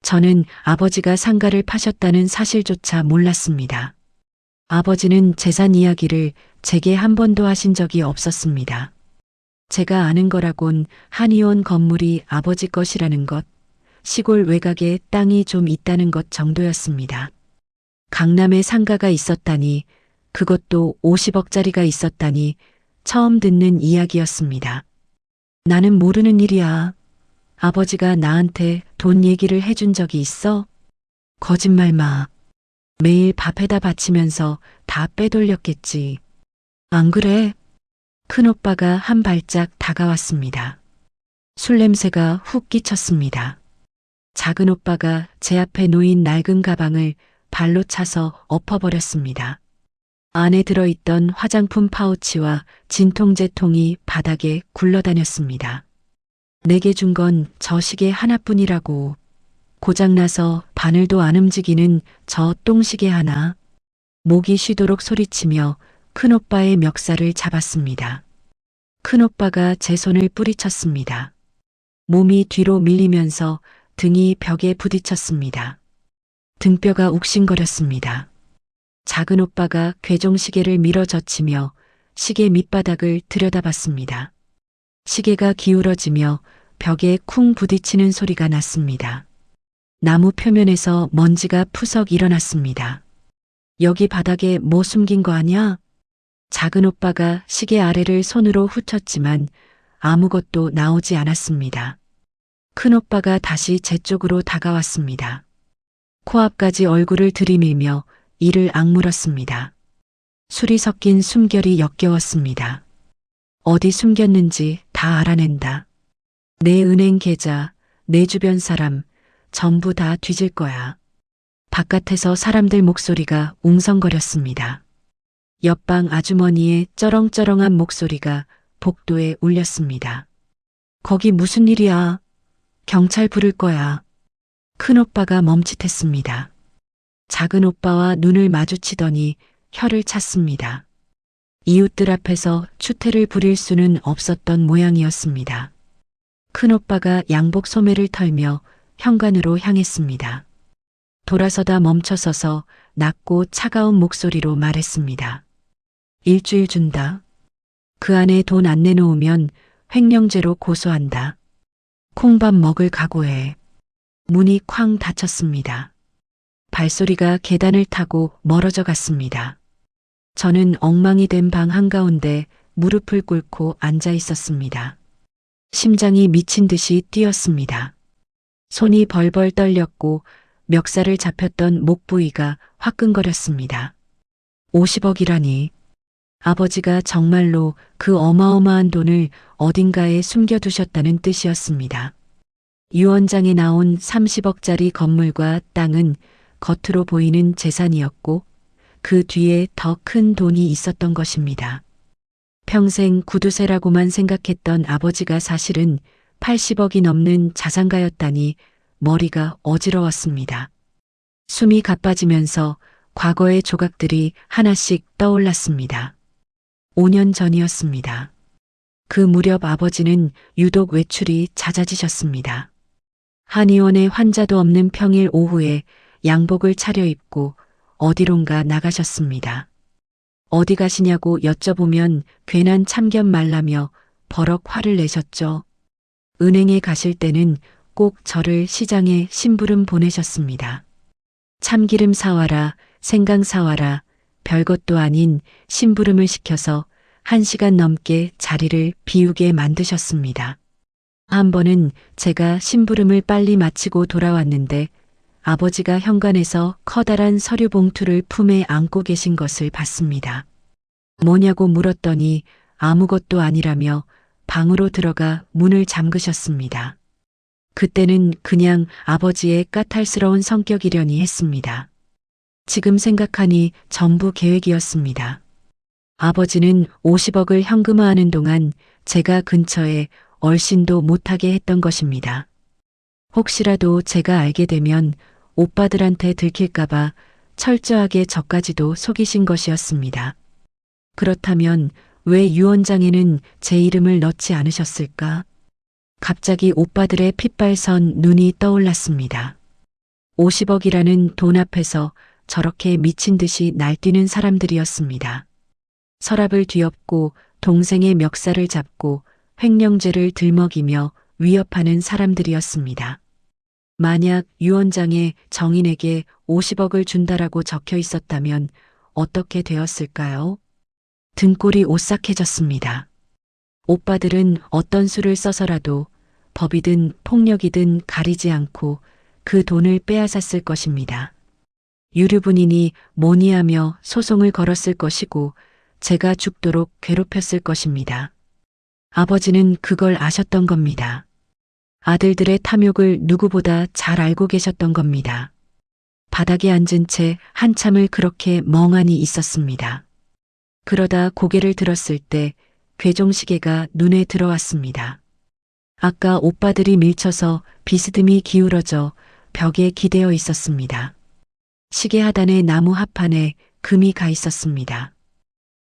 S2: 저는 아버지가 상가를 파셨다는 사실조차 몰랐습니다. 아버지는 재산 이야기를 제게 한 번도 하신 적이 없었습니다. 제가 아는 거라곤 한의원 건물이 아버지 것이라는 것, 시골 외곽에 땅이 좀 있다는 것 정도였습니다. 강남에 상가가 있었다니, 그것도 50억짜리가 있었다니 처음 듣는 이야기였습니다. 나는 모르는 일이야. 아버지가 나한테 돈 얘기를 해준 적이 있어? 거짓말 마. 매일 밥에다 바치면서 다 빼돌렸겠지. 안 그래? 큰오빠가 한 발짝 다가왔습니다. 술 냄새가 훅 끼쳤습니다. 작은 오빠가 제 앞에 놓인 낡은 가방을 발로 차서 엎어버렸습니다. 안에 들어있던 화장품 파우치와 진통제 통이 바닥에 굴러다녔습니다. 내게 준 건 저 시계 하나뿐이라고. 고장나서 바늘도 안 움직이는 저 똥시계 하나. 목이 쉬도록 소리치며 큰오빠의 멱살을 잡았습니다. 큰오빠가 제 손을 뿌리쳤습니다. 몸이 뒤로 밀리면서 등이 벽에 부딪혔습니다. 등뼈가 욱신거렸습니다. 작은 오빠가 괴종시계를 밀어젖히며 시계 밑바닥을 들여다봤습니다. 시계가 기울어지며 벽에 쿵 부딪히는 소리가 났습니다. 나무 표면에서 먼지가 푸석 일어났습니다. 여기 바닥에 뭐 숨긴 거 아냐? 작은 오빠가 시계 아래를 손으로 훑었지만 아무것도 나오지 않았습니다. 큰 오빠가 다시 제 쪽으로 다가왔습니다. 코앞까지 얼굴을 들이밀며 이를 악물었습니다. 술이 섞인 숨결이 역겨웠습니다. 어디 숨겼는지 다 알아낸다. 내 은행 계좌, 내 주변 사람 전부 다 뒤질 거야. 바깥에서 사람들 목소리가 웅성거렸습니다. 옆방 아주머니의 쩌렁쩌렁한 목소리가 복도에 울렸습니다. 거기 무슨 일이야? 경찰 부를 거야. 큰 오빠가 멈칫했습니다. 작은 오빠와 눈을 마주치더니 혀를 찼습니다. 이웃들 앞에서 추태를 부릴 수는 없었던 모양이었습니다. 큰 오빠가 양복 소매를 털며 현관으로 향했습니다. 돌아서다 멈춰서서 낮고 차가운 목소리로 말했습니다. 일주일 준다. 그 안에 돈 안 내놓으면 횡령죄로 고소한다. 콩밥 먹을 각오해. 문이 쾅 닫혔습니다. 발소리가 계단을 타고 멀어져 갔습니다. 저는 엉망이 된 방 한가운데 무릎을 꿇고 앉아 있었습니다. 심장이 미친 듯이 뛰었습니다. 손이 벌벌 떨렸고 멱살을 잡혔던 목 부위가 화끈거렸습니다. 50억이라니. 아버지가 정말로 그 어마어마한 돈을 어딘가에 숨겨두셨다는 뜻이었습니다. 유언장에 나온 30억짜리 건물과 땅은 겉으로 보이는 재산이었고 그 뒤에 더 큰 돈이 있었던 것입니다. 평생 구두쇠라고만 생각했던 아버지가 사실은 80억이 넘는 자산가였다니 머리가 어지러웠습니다. 숨이 가빠지면서 과거의 조각들이 하나씩 떠올랐습니다. 5년 전이었습니다. 그 무렵 아버지는 유독 외출이 잦아지셨습니다. 한의원에 환자도 없는 평일 오후에 양복을 차려입고 어디론가 나가셨습니다. 어디 가시냐고 여쭤보면 괜한 참견 말라며 버럭 화를 내셨죠. 은행에 가실 때는 꼭 저를 시장에 심부름 보내셨습니다. 참기름 사와라, 생강 사와라, 별것도 아닌 심부름을 시켜서 1시간 넘게 자리를 비우게 만드셨습니다. 한 번은 제가 심부름을 빨리 마치고 돌아왔는데 아버지가 현관에서 커다란 서류 봉투를 품에 안고 계신 것을 봤습니다. 뭐냐고 물었더니 아무것도 아니라며 방으로 들어가 문을 잠그셨습니다. 그때는 그냥 아버지의 까탈스러운 성격이려니 했습니다. 지금 생각하니 전부 계획이었습니다. 아버지는 50억을 현금화하는 동안 제가 근처에 얼씬도 못하게 했던 것입니다. 혹시라도 제가 알게 되면 오빠들한테 들킬까봐 철저하게 저까지도 속이신 것이었습니다. 그렇다면 왜 유언장에는 제 이름을 넣지 않으셨을까? 갑자기 오빠들의 핏발선 눈이 떠올랐습니다. 50억이라는 돈 앞에서 저렇게 미친 듯이 날뛰는 사람들이었습니다. 서랍을 뒤엎고 동생의 멱살을 잡고 횡령죄를 들먹이며 위협하는 사람들이었습니다. 만약 유언장에 정인에게 50억을 준다라고 적혀 있었다면 어떻게 되었을까요? 등골이 오싹해졌습니다. 오빠들은 어떤 수를 써서라도 법이든 폭력이든 가리지 않고 그 돈을 빼앗았을 것입니다. 유류분인이 뭐니 하며 소송을 걸었을 것이고 제가 죽도록 괴롭혔을 것입니다. 아버지는 그걸 아셨던 겁니다. 아들들의 탐욕을 누구보다 잘 알고 계셨던 겁니다. 바닥에 앉은 채 한참을 그렇게 멍하니 있었습니다. 그러다 고개를 들었을 때 괴종시계가 눈에 들어왔습니다. 아까 오빠들이 밀쳐서 비스듬히 기울어져 벽에 기대어 있었습니다. 시계 하단의 나무 합판에 금이 가 있었습니다.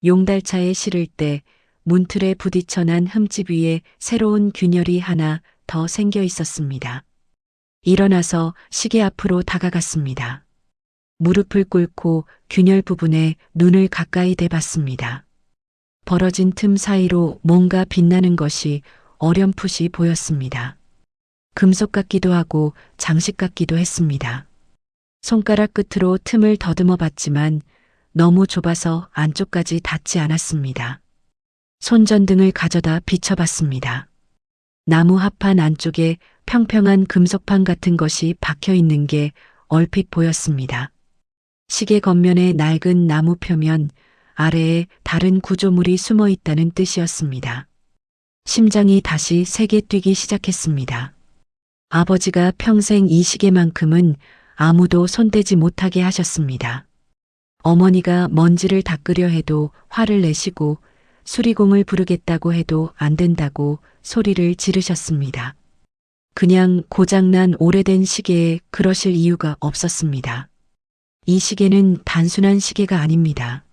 S2: 용달차에 실을 때 문틀에 부딪혀 난 흠집 위에 새로운 균열이 하나 더 생겨 있었습니다. 일어나서 시계 앞으로 다가갔습니다. 무릎을 꿇고 균열 부분에 눈을 가까이 대봤습니다. 벌어진 틈 사이로 뭔가 빛나는 것이 어렴풋이 보였습니다. 금속 같기도 하고 장식 같기도 했습니다. 손가락 끝으로 틈을 더듬어 봤지만 너무 좁아서 안쪽까지 닿지 않았습니다. 손전등을 가져다 비춰봤습니다. 나무 합판 안쪽에 평평한 금속판 같은 것이 박혀 있는 게 얼핏 보였습니다. 시계 겉면의 낡은 나무 표면 아래에 다른 구조물이 숨어 있다는 뜻이었습니다. 심장이 다시 세게 뛰기 시작했습니다. 아버지가 평생 이 시계만큼은 아무도 손대지 못하게 하셨습니다. 어머니가 먼지를 닦으려 해도 화를 내시고 수리공을 부르겠다고 해도 안 된다고 소리를 지르셨습니다. 그냥 고장난 오래된 시계에 그러실 이유가 없었습니다. 이 시계는 단순한 시계가 아닙니다.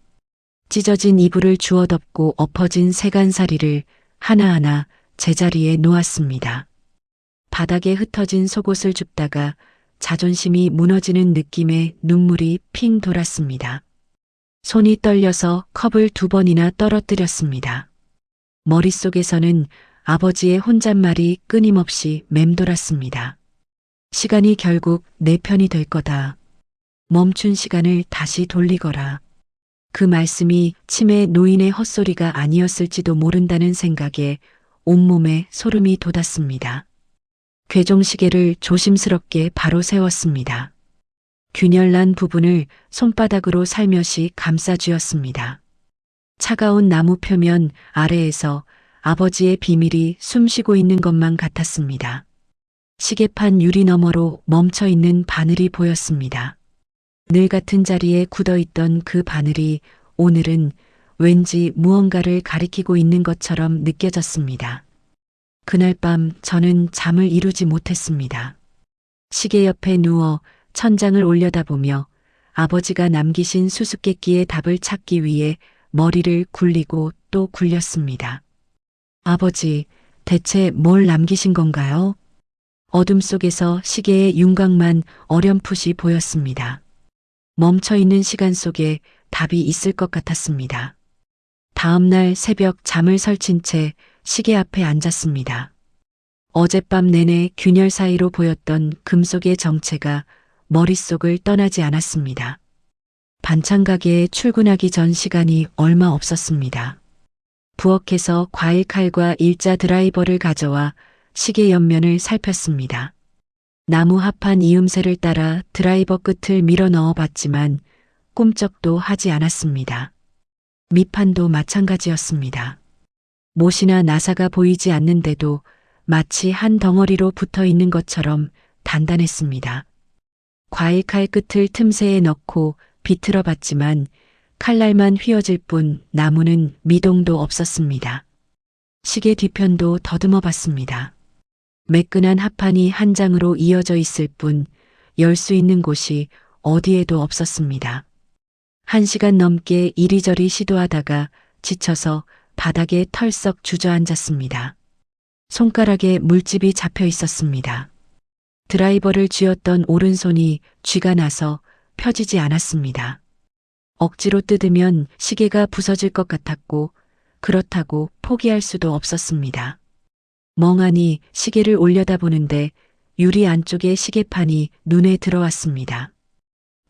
S2: 찢어진 이불을 주워 덮고 엎어진 세간살이를 하나하나 제자리에 놓았습니다. 바닥에 흩어진 속옷을 줍다가 자존심이 무너지는 느낌에 눈물이 핑 돌았습니다. 손이 떨려서 컵을 2번이나 떨어뜨렸습니다. 머릿속에서는 아버지의 혼잣말이 끊임없이 맴돌았습니다. 시간이 결국 내 편이 될 거다. 멈춘 시간을 다시 돌리거라. 그 말씀이 치매 노인의 헛소리가 아니었을지도 모른다는 생각에 온몸에 소름이 돋았습니다. 괴종시계를 조심스럽게 바로 세웠습니다. 균열난 부분을 손바닥으로 살며시 감싸쥐었습니다. 차가운 나무 표면 아래에서 아버지의 비밀이 숨쉬고 있는 것만 같았습니다. 시계판 유리 너머로 멈춰 있는 바늘이 보였습니다. 늘 같은 자리에 굳어 있던 그 바늘이 오늘은 왠지 무언가를 가리키고 있는 것처럼 느껴졌습니다. 그날 밤 저는 잠을 이루지 못했습니다. 시계 옆에 누워 천장을 올려다보며 아버지가 남기신 수수께끼의 답을 찾기 위해 머리를 굴리고 또 굴렸습니다. 아버지, 대체 뭘 남기신 건가요? 어둠 속에서 시계의 윤곽만 어렴풋이 보였습니다. 멈춰있는 시간 속에 답이 있을 것 같았습니다. 다음 날 새벽 잠을 설친 채 시계 앞에 앉았습니다. 어젯밤 내내 균열 사이로 보였던 금속의 정체가 머릿속을 떠나지 않았습니다. 반찬 가게에 출근하기 전 시간이 얼마 없었습니다. 부엌에서 과일 칼과 일자 드라이버를 가져와 시계 옆면을 살폈습니다. 나무 합판 이음새를 따라 드라이버 끝을 밀어 넣어 봤지만 꿈쩍도 하지 않았습니다. 밑판도 마찬가지였습니다. 못이나 나사가 보이지 않는데도 마치 한 덩어리로 붙어 있는 것처럼 단단했습니다. 과일 칼 끝을 틈새에 넣고 비틀어 봤지만 칼날만 휘어질 뿐 나무는 미동도 없었습니다. 시계 뒤편도 더듬어 봤습니다. 매끈한 합판이 한 장으로 이어져 있을 뿐 열 수 있는 곳이 어디에도 없었습니다. 1시간 넘게 이리저리 시도하다가 지쳐서 바닥에 털썩 주저앉았습니다. 손가락에 물집이 잡혀 있었습니다. 드라이버를 쥐었던 오른손이 쥐가 나서 펴지지 않았습니다. 억지로 뜯으면 시계가 부서질 것 같았고 그렇다고 포기할 수도 없었습니다. 멍하니 시계를 올려다보는데 유리 안쪽의 시계판이 눈에 들어왔습니다.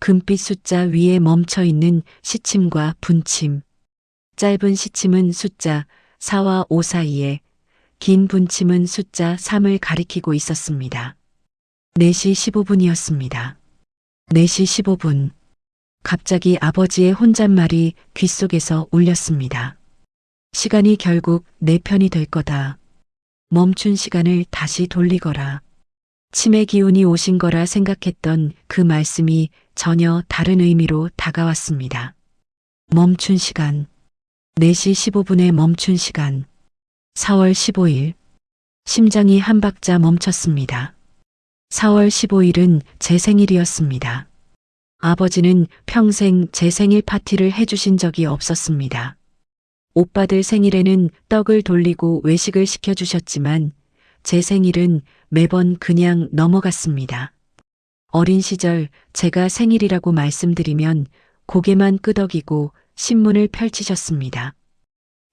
S2: 금빛 숫자 위에 멈춰 있는 시침과 분침. 짧은 시침은 숫자 4와 5 사이에, 긴 분침은 숫자 3을 가리키고 있었습니다. 4시 15분이었습니다. 4시 15분. 갑자기 아버지의 혼잣말이 귓속에서 울렸습니다. 시간이 결국 내 편이 될 거다. 멈춘 시간을 다시 돌리거라. 치매 기운이 오신 거라 생각했던 그 말씀이 전혀 다른 의미로 다가왔습니다. 멈춘 시간. 4시 15분에 멈춘 시간. 4월 15일. 심장이 한 박자 멈췄습니다. 4월 15일은 제 생일이었습니다. 아버지는 평생 제 생일 파티를 해주신 적이 없었습니다. 오빠들 생일에는 떡을 돌리고 외식을 시켜주셨지만 제 생일은 매번 그냥 넘어갔습니다. 어린 시절 제가 생일이라고 말씀드리면 고개만 끄덕이고 신문을 펼치셨습니다.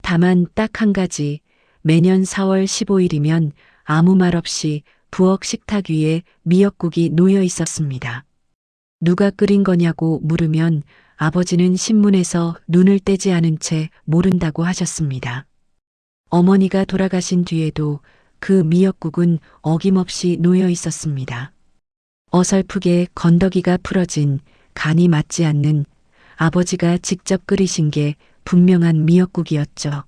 S2: 다만 딱 한 가지, 매년 4월 15일이면 아무 말 없이 부엌 식탁 위에 미역국이 놓여 있었습니다. 누가 끓인 거냐고 물으면 아버지는 신문에서 눈을 떼지 않은 채 모른다고 하셨습니다. 어머니가 돌아가신 뒤에도 그 미역국은 어김없이 놓여 있었습니다. 어설프게 건더기가 풀어진 간이 맞지 않는 아버지가 직접 끓이신 게 분명한 미역국이었죠.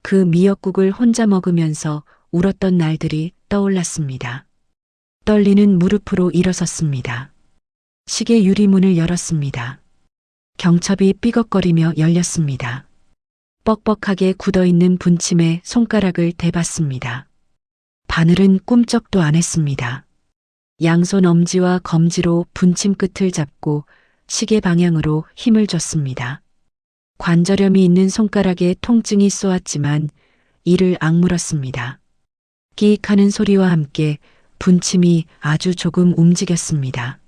S2: 그 미역국을 혼자 먹으면서 울었던 날들이 떠올랐습니다. 떨리는 무릎으로 일어섰습니다. 시계 유리문을 열었습니다. 경첩이 삐걱거리며 열렸습니다. 뻑뻑하게 굳어있는 분침에 손가락을 대봤습니다. 바늘은 꿈쩍도 안 했습니다. 양손 엄지와 검지로 분침 끝을 잡고 시계 방향으로 힘을 줬습니다. 관절염이 있는 손가락에 통증이 쏘았지만 이를 악물었습니다. 끼익하는 소리와 함께 분침이 아주 조금 움직였습니다.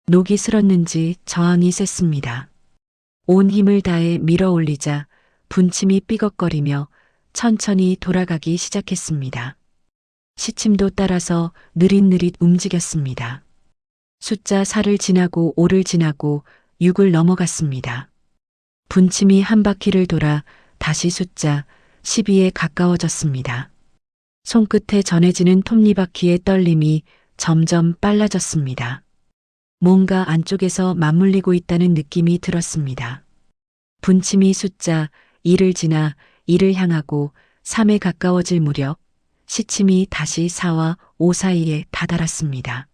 S2: 녹이 슬었는지 저항이 셌습니다. 온 힘을 다해 밀어 올리자 분침이 삐걱거리며 천천히 돌아가기 시작했습니다. 시침도 따라서 느릿느릿 움직였습니다. 숫자 4를 지나고 5를 지나고 6을 넘어갔습니다. 분침이 한 바퀴를 돌아 다시 숫자 12에 가까워졌습니다. 손끝에 전해지는 톱니바퀴의 떨림이 점점 빨라졌습니다. 뭔가 안쪽에서 맞물리고 있다는 느낌이 들었습니다. 분침이 숫자 1을 지나 2를 향하고 3에 가까워질 무렵 시침이 다시 4와 5 사이에 다다랐습니다.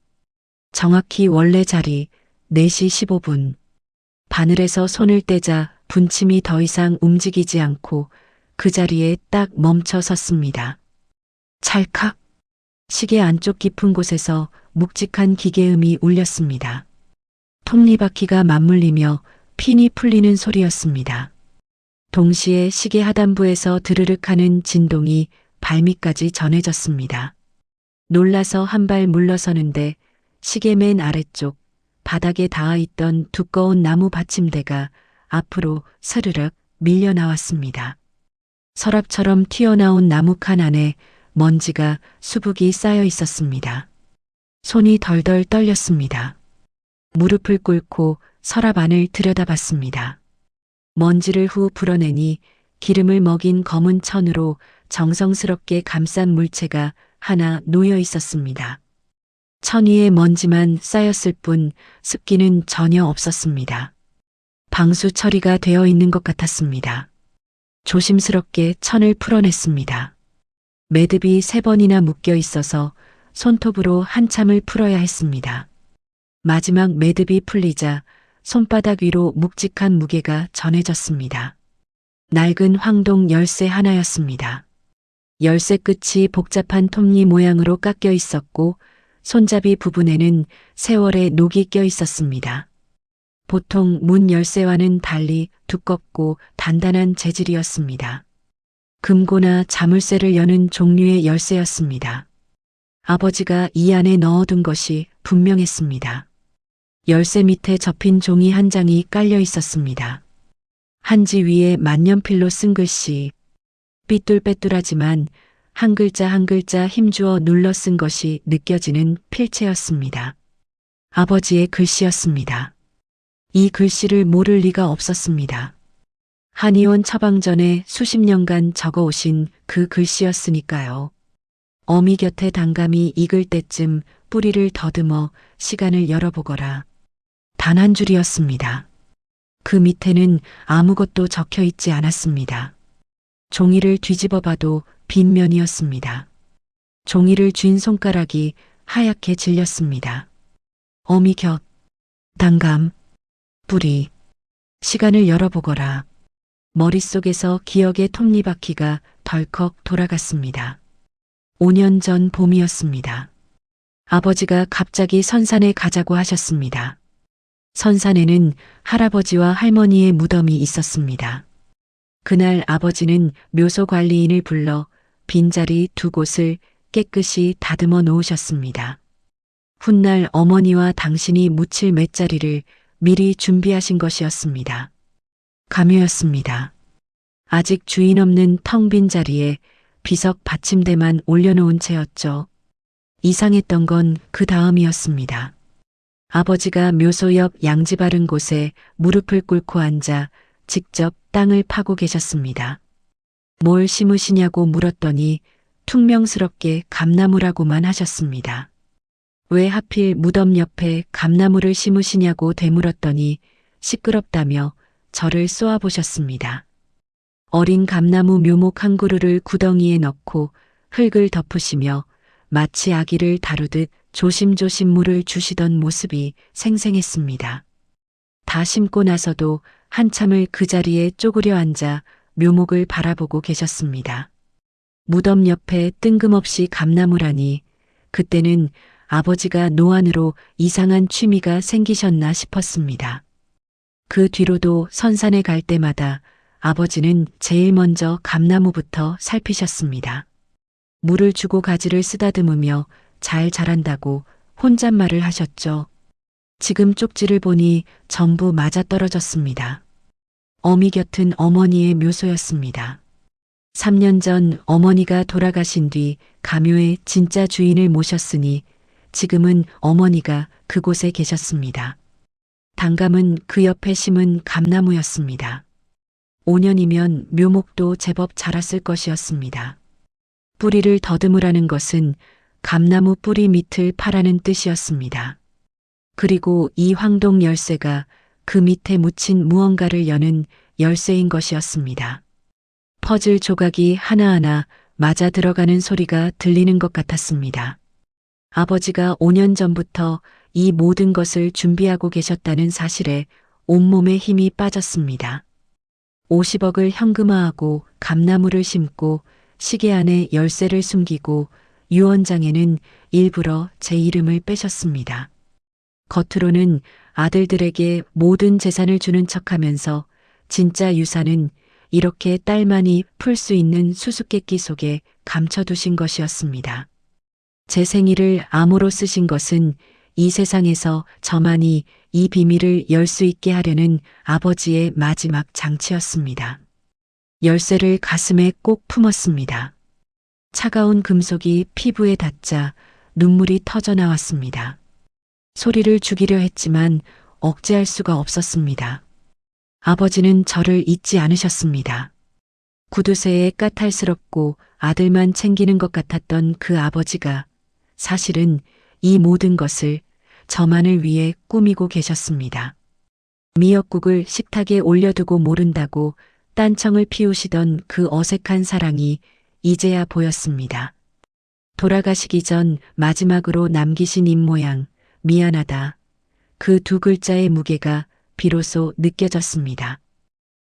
S2: 정확히 원래 자리 4시 15분. 바늘에서 손을 떼자 분침이 더 이상 움직이지 않고 그 자리에 딱 멈춰 섰습니다. 찰칵. 시계 안쪽 깊은 곳에서 묵직한 기계음이 울렸습니다. 톱니바퀴가 맞물리며 핀이 풀리는 소리였습니다. 동시에 시계 하단부에서 드르륵 하는 진동이 발밑까지 전해졌습니다. 놀라서 한 발 물러서는데 시계 맨 아래쪽 바닥에 닿아있던 두꺼운 나무 받침대가 앞으로 스르륵 밀려 나왔습니다. 서랍처럼 튀어나온 나무칸 안에 먼지가 수북이 쌓여 있었습니다. 손이 덜덜 떨렸습니다. 무릎을 꿇고 서랍 안을 들여다봤습니다. 먼지를 후 불어내니 기름을 먹인 검은 천으로 정성스럽게 감싼 물체가 하나 놓여 있었습니다. 천 위에 먼지만 쌓였을 뿐 습기는 전혀 없었습니다. 방수 처리가 되어 있는 것 같았습니다. 조심스럽게 천을 풀어냈습니다. 매듭이 3번이나 묶여 있어서 손톱으로 한참을 풀어야 했습니다. 마지막 매듭이 풀리자 손바닥 위로 묵직한 무게가 전해졌습니다. 낡은 황동 열쇠 하나였습니다. 열쇠 끝이 복잡한 톱니 모양으로 깎여 있었고 손잡이 부분에는 세월의 녹이 껴 있었습니다. 보통 문 열쇠와는 달리 두껍고 단단한 재질이었습니다. 금고나 자물쇠를 여는 종류의 열쇠였습니다. 아버지가 이 안에 넣어둔 것이 분명했습니다. 열쇠 밑에 접힌 종이 한 장이 깔려 있었습니다. 한지 위에 만년필로 쓴 글씨. 삐뚤빼뚤하지만 한 글자 한 글자 힘주어 눌러 쓴 것이 느껴지는 필체였습니다. 아버지의 글씨였습니다. 이 글씨를 모를 리가 없었습니다. 한의원 처방 전에 수십 년간 적어오신 그 글씨였으니까요. 어미 곁에 단감이 익을 때쯤 뿌리를 더듬어 시간을 열어보거라. 단 한 줄이었습니다. 그 밑에는 아무것도 적혀 있지 않았습니다. 종이를 뒤집어 봐도 빈 면이었습니다. 종이를 쥔 손가락이 하얗게 질렸습니다. 어미 곁, 단감, 뿌리, 시간을 열어보거라. 머릿속에서 기억의 톱니바퀴가 덜컥 돌아갔습니다. 5년 전 봄이었습니다. 아버지가 갑자기 선산에 가자고 하셨습니다. 선산에는 할아버지와 할머니의 무덤이 있었습니다. 그날 아버지는 묘소 관리인을 불러 빈자리 2곳을 깨끗이 다듬어 놓으셨습니다. 훗날 어머니와 당신이 묻힐 맷자리를 미리 준비하신 것이었습니다. 감효였습니다. 아직 주인 없는 텅 빈 자리에 비석 받침대만 올려놓은 채였죠. 이상했던 건 그 다음이었습니다. 아버지가 묘소 옆 양지 바른 곳에 무릎을 꿇고 앉아 직접 땅을 파고 계셨습니다. 뭘 심으시냐고 물었더니 퉁명스럽게 감나무라고만 하셨습니다. 왜 하필 무덤 옆에 감나무를 심으시냐고 되물었더니 시끄럽다며 저를 쏘아보셨습니다. 어린 감나무 묘목 한 그루를 구덩이에 넣고 흙을 덮으시며 마치 아기를 다루듯 조심조심 물을 주시던 모습이 생생했습니다. 다 심고 나서도 한참을 그 자리에 쪼그려 앉아 묘목을 바라보고 계셨습니다. 무덤 옆에 뜬금없이 감나무라니 그때는 아버지가 노안으로 이상한 취미가 생기셨나 싶었습니다. 그 뒤로도 선산에 갈 때마다 아버지는 제일 먼저 감나무부터 살피셨습니다. 물을 주고 가지를 쓰다듬으며 잘 자란다고 혼잣말을 하셨죠. 지금 쪽지를 보니 전부 맞아떨어졌습니다. 어미 곁은 어머니의 묘소였습니다. 3년 전 어머니가 돌아가신 뒤 가묘의 진짜 주인을 모셨으니 지금은 어머니가 그곳에 계셨습니다. 단감은 그 옆에 심은 감나무였습니다. 5년이면 묘목도 제법 자랐을 것이었습니다. 뿌리를 더듬으라는 것은 감나무 뿌리 밑을 파라는 뜻이었습니다. 그리고 이 황동 열쇠가 그 밑에 묻힌 무언가를 여는 열쇠인 것이었습니다. 퍼즐 조각이 하나하나 맞아 들어가는 소리가 들리는 것 같았습니다. 아버지가 5년 전부터 이 모든 것을 준비하고 계셨다는 사실에 온몸에 힘이 빠졌습니다. 50억을 현금화하고 감나무를 심고 시계 안에 열쇠를 숨기고 유언장에는 일부러 제 이름을 빼셨습니다. 겉으로는 아들들에게 모든 재산을 주는 척하면서 진짜 유산은 이렇게 딸만이 풀 수 있는 수수께끼 속에 감춰두신 것이었습니다. 제 생일을 암호로 쓰신 것은 이 세상에서 저만이 이 비밀을 열 수 있게 하려는 아버지의 마지막 장치였습니다. 열쇠를 가슴에 꼭 품었습니다. 차가운 금속이 피부에 닿자 눈물이 터져 나왔습니다. 소리를 죽이려 했지만 억제할 수가 없었습니다. 아버지는 저를 잊지 않으셨습니다. 구두쇠에 까탈스럽고 아들만 챙기는 것 같았던 그 아버지가 사실은 이 모든 것을 저만을 위해 꾸미고 계셨습니다. 미역국을 식탁에 올려두고 모른다고 딴청을 피우시던 그 어색한 사랑이 이제야 보였습니다. 돌아가시기 전 마지막으로 남기신 입모양, 미안하다. 그 두 글자의 무게가 비로소 느껴졌습니다.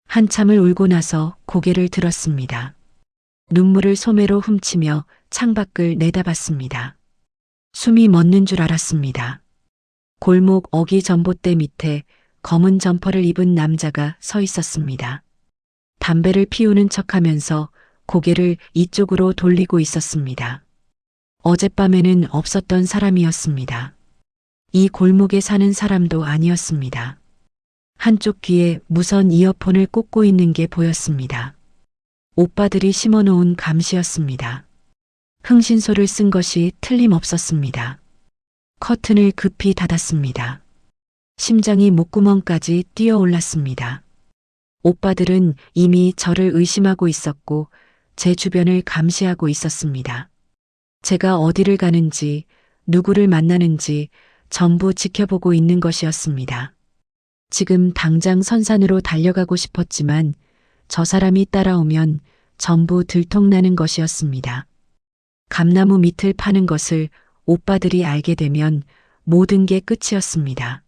S2: 한참을 울고 나서 고개를 들었습니다. 눈물을 소매로 훔치며 창밖을 내다봤습니다. 숨이 멎는 줄 알았습니다. 골목 어기 전봇대 밑에 검은 점퍼를 입은 남자가 서 있었습니다. 담배를 피우는 척하면서 고개를 이쪽으로 돌리고 있었습니다. 어젯밤에는 없었던 사람이었습니다. 이 골목에 사는 사람도 아니었습니다. 한쪽 귀에 무선 이어폰을 꽂고 있는 게 보였습니다. 오빠들이 심어놓은 감시였습니다. 흥신소를 쓴 것이 틀림없었습니다. 커튼을 급히 닫았습니다. 심장이 목구멍까지 뛰어올랐습니다. 오빠들은 이미 저를 의심하고 있었고 제 주변을 감시하고 있었습니다. 제가 어디를 가는지, 누구를 만나는지 전부 지켜보고 있는 것이었습니다. 지금 당장 선산으로 달려가고 싶었지만 저 사람이 따라오면 전부 들통나는 것이었습니다. 감나무 밑을 파는 것을 오빠들이 알게 되면 모든 게 끝이었습니다.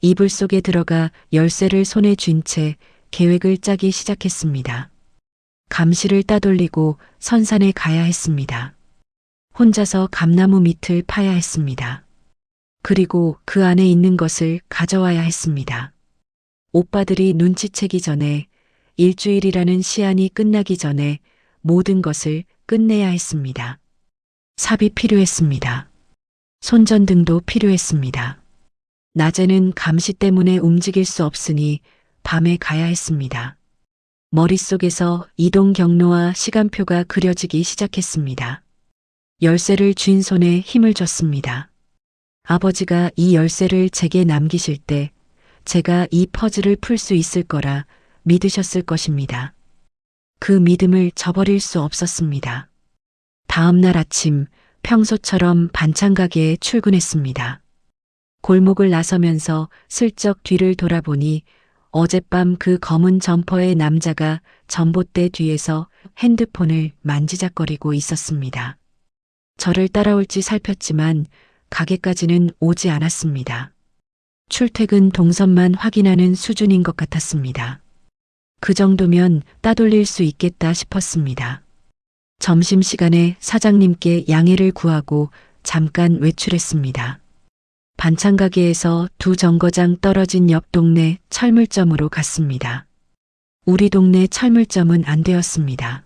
S2: 이불 속에 들어가 열쇠를 손에 쥔 채 계획을 짜기 시작했습니다. 감시를 따돌리고 선산에 가야 했습니다. 혼자서 감나무 밑을 파야 했습니다. 그리고 그 안에 있는 것을 가져와야 했습니다. 오빠들이 눈치채기 전에, 일주일이라는 시한이 끝나기 전에 모든 것을 끝내야 했습니다. 삽이 필요했습니다. 손전등도 필요했습니다. 낮에는 감시 때문에 움직일 수 없으니 밤에 가야 했습니다. 머릿속에서 이동 경로와 시간표가 그려지기 시작했습니다. 열쇠를 쥔 손에 힘을 줬습니다. 아버지가 이 열쇠를 제게 남기실 때 제가 이 퍼즐을 풀 수 있을 거라 믿으셨을 것입니다. 그 믿음을 저버릴 수 없었습니다. 다음 날 아침 평소처럼 반찬 가게에 출근했습니다. 골목을 나서면서 슬쩍 뒤를 돌아보니 어젯밤 그 검은 점퍼의 남자가 전봇대 뒤에서 핸드폰을 만지작거리고 있었습니다. 저를 따라올지 살폈지만 가게까지는 오지 않았습니다. 출퇴근 동선만 확인하는 수준인 것 같았습니다. 그 정도면 따돌릴 수 있겠다 싶었습니다. 점심시간에 사장님께 양해를 구하고 잠깐 외출했습니다. 반찬 가게에서 2정거장 떨어진 옆 동네 철물점으로 갔습니다. 우리 동네 철물점은 안 되었습니다.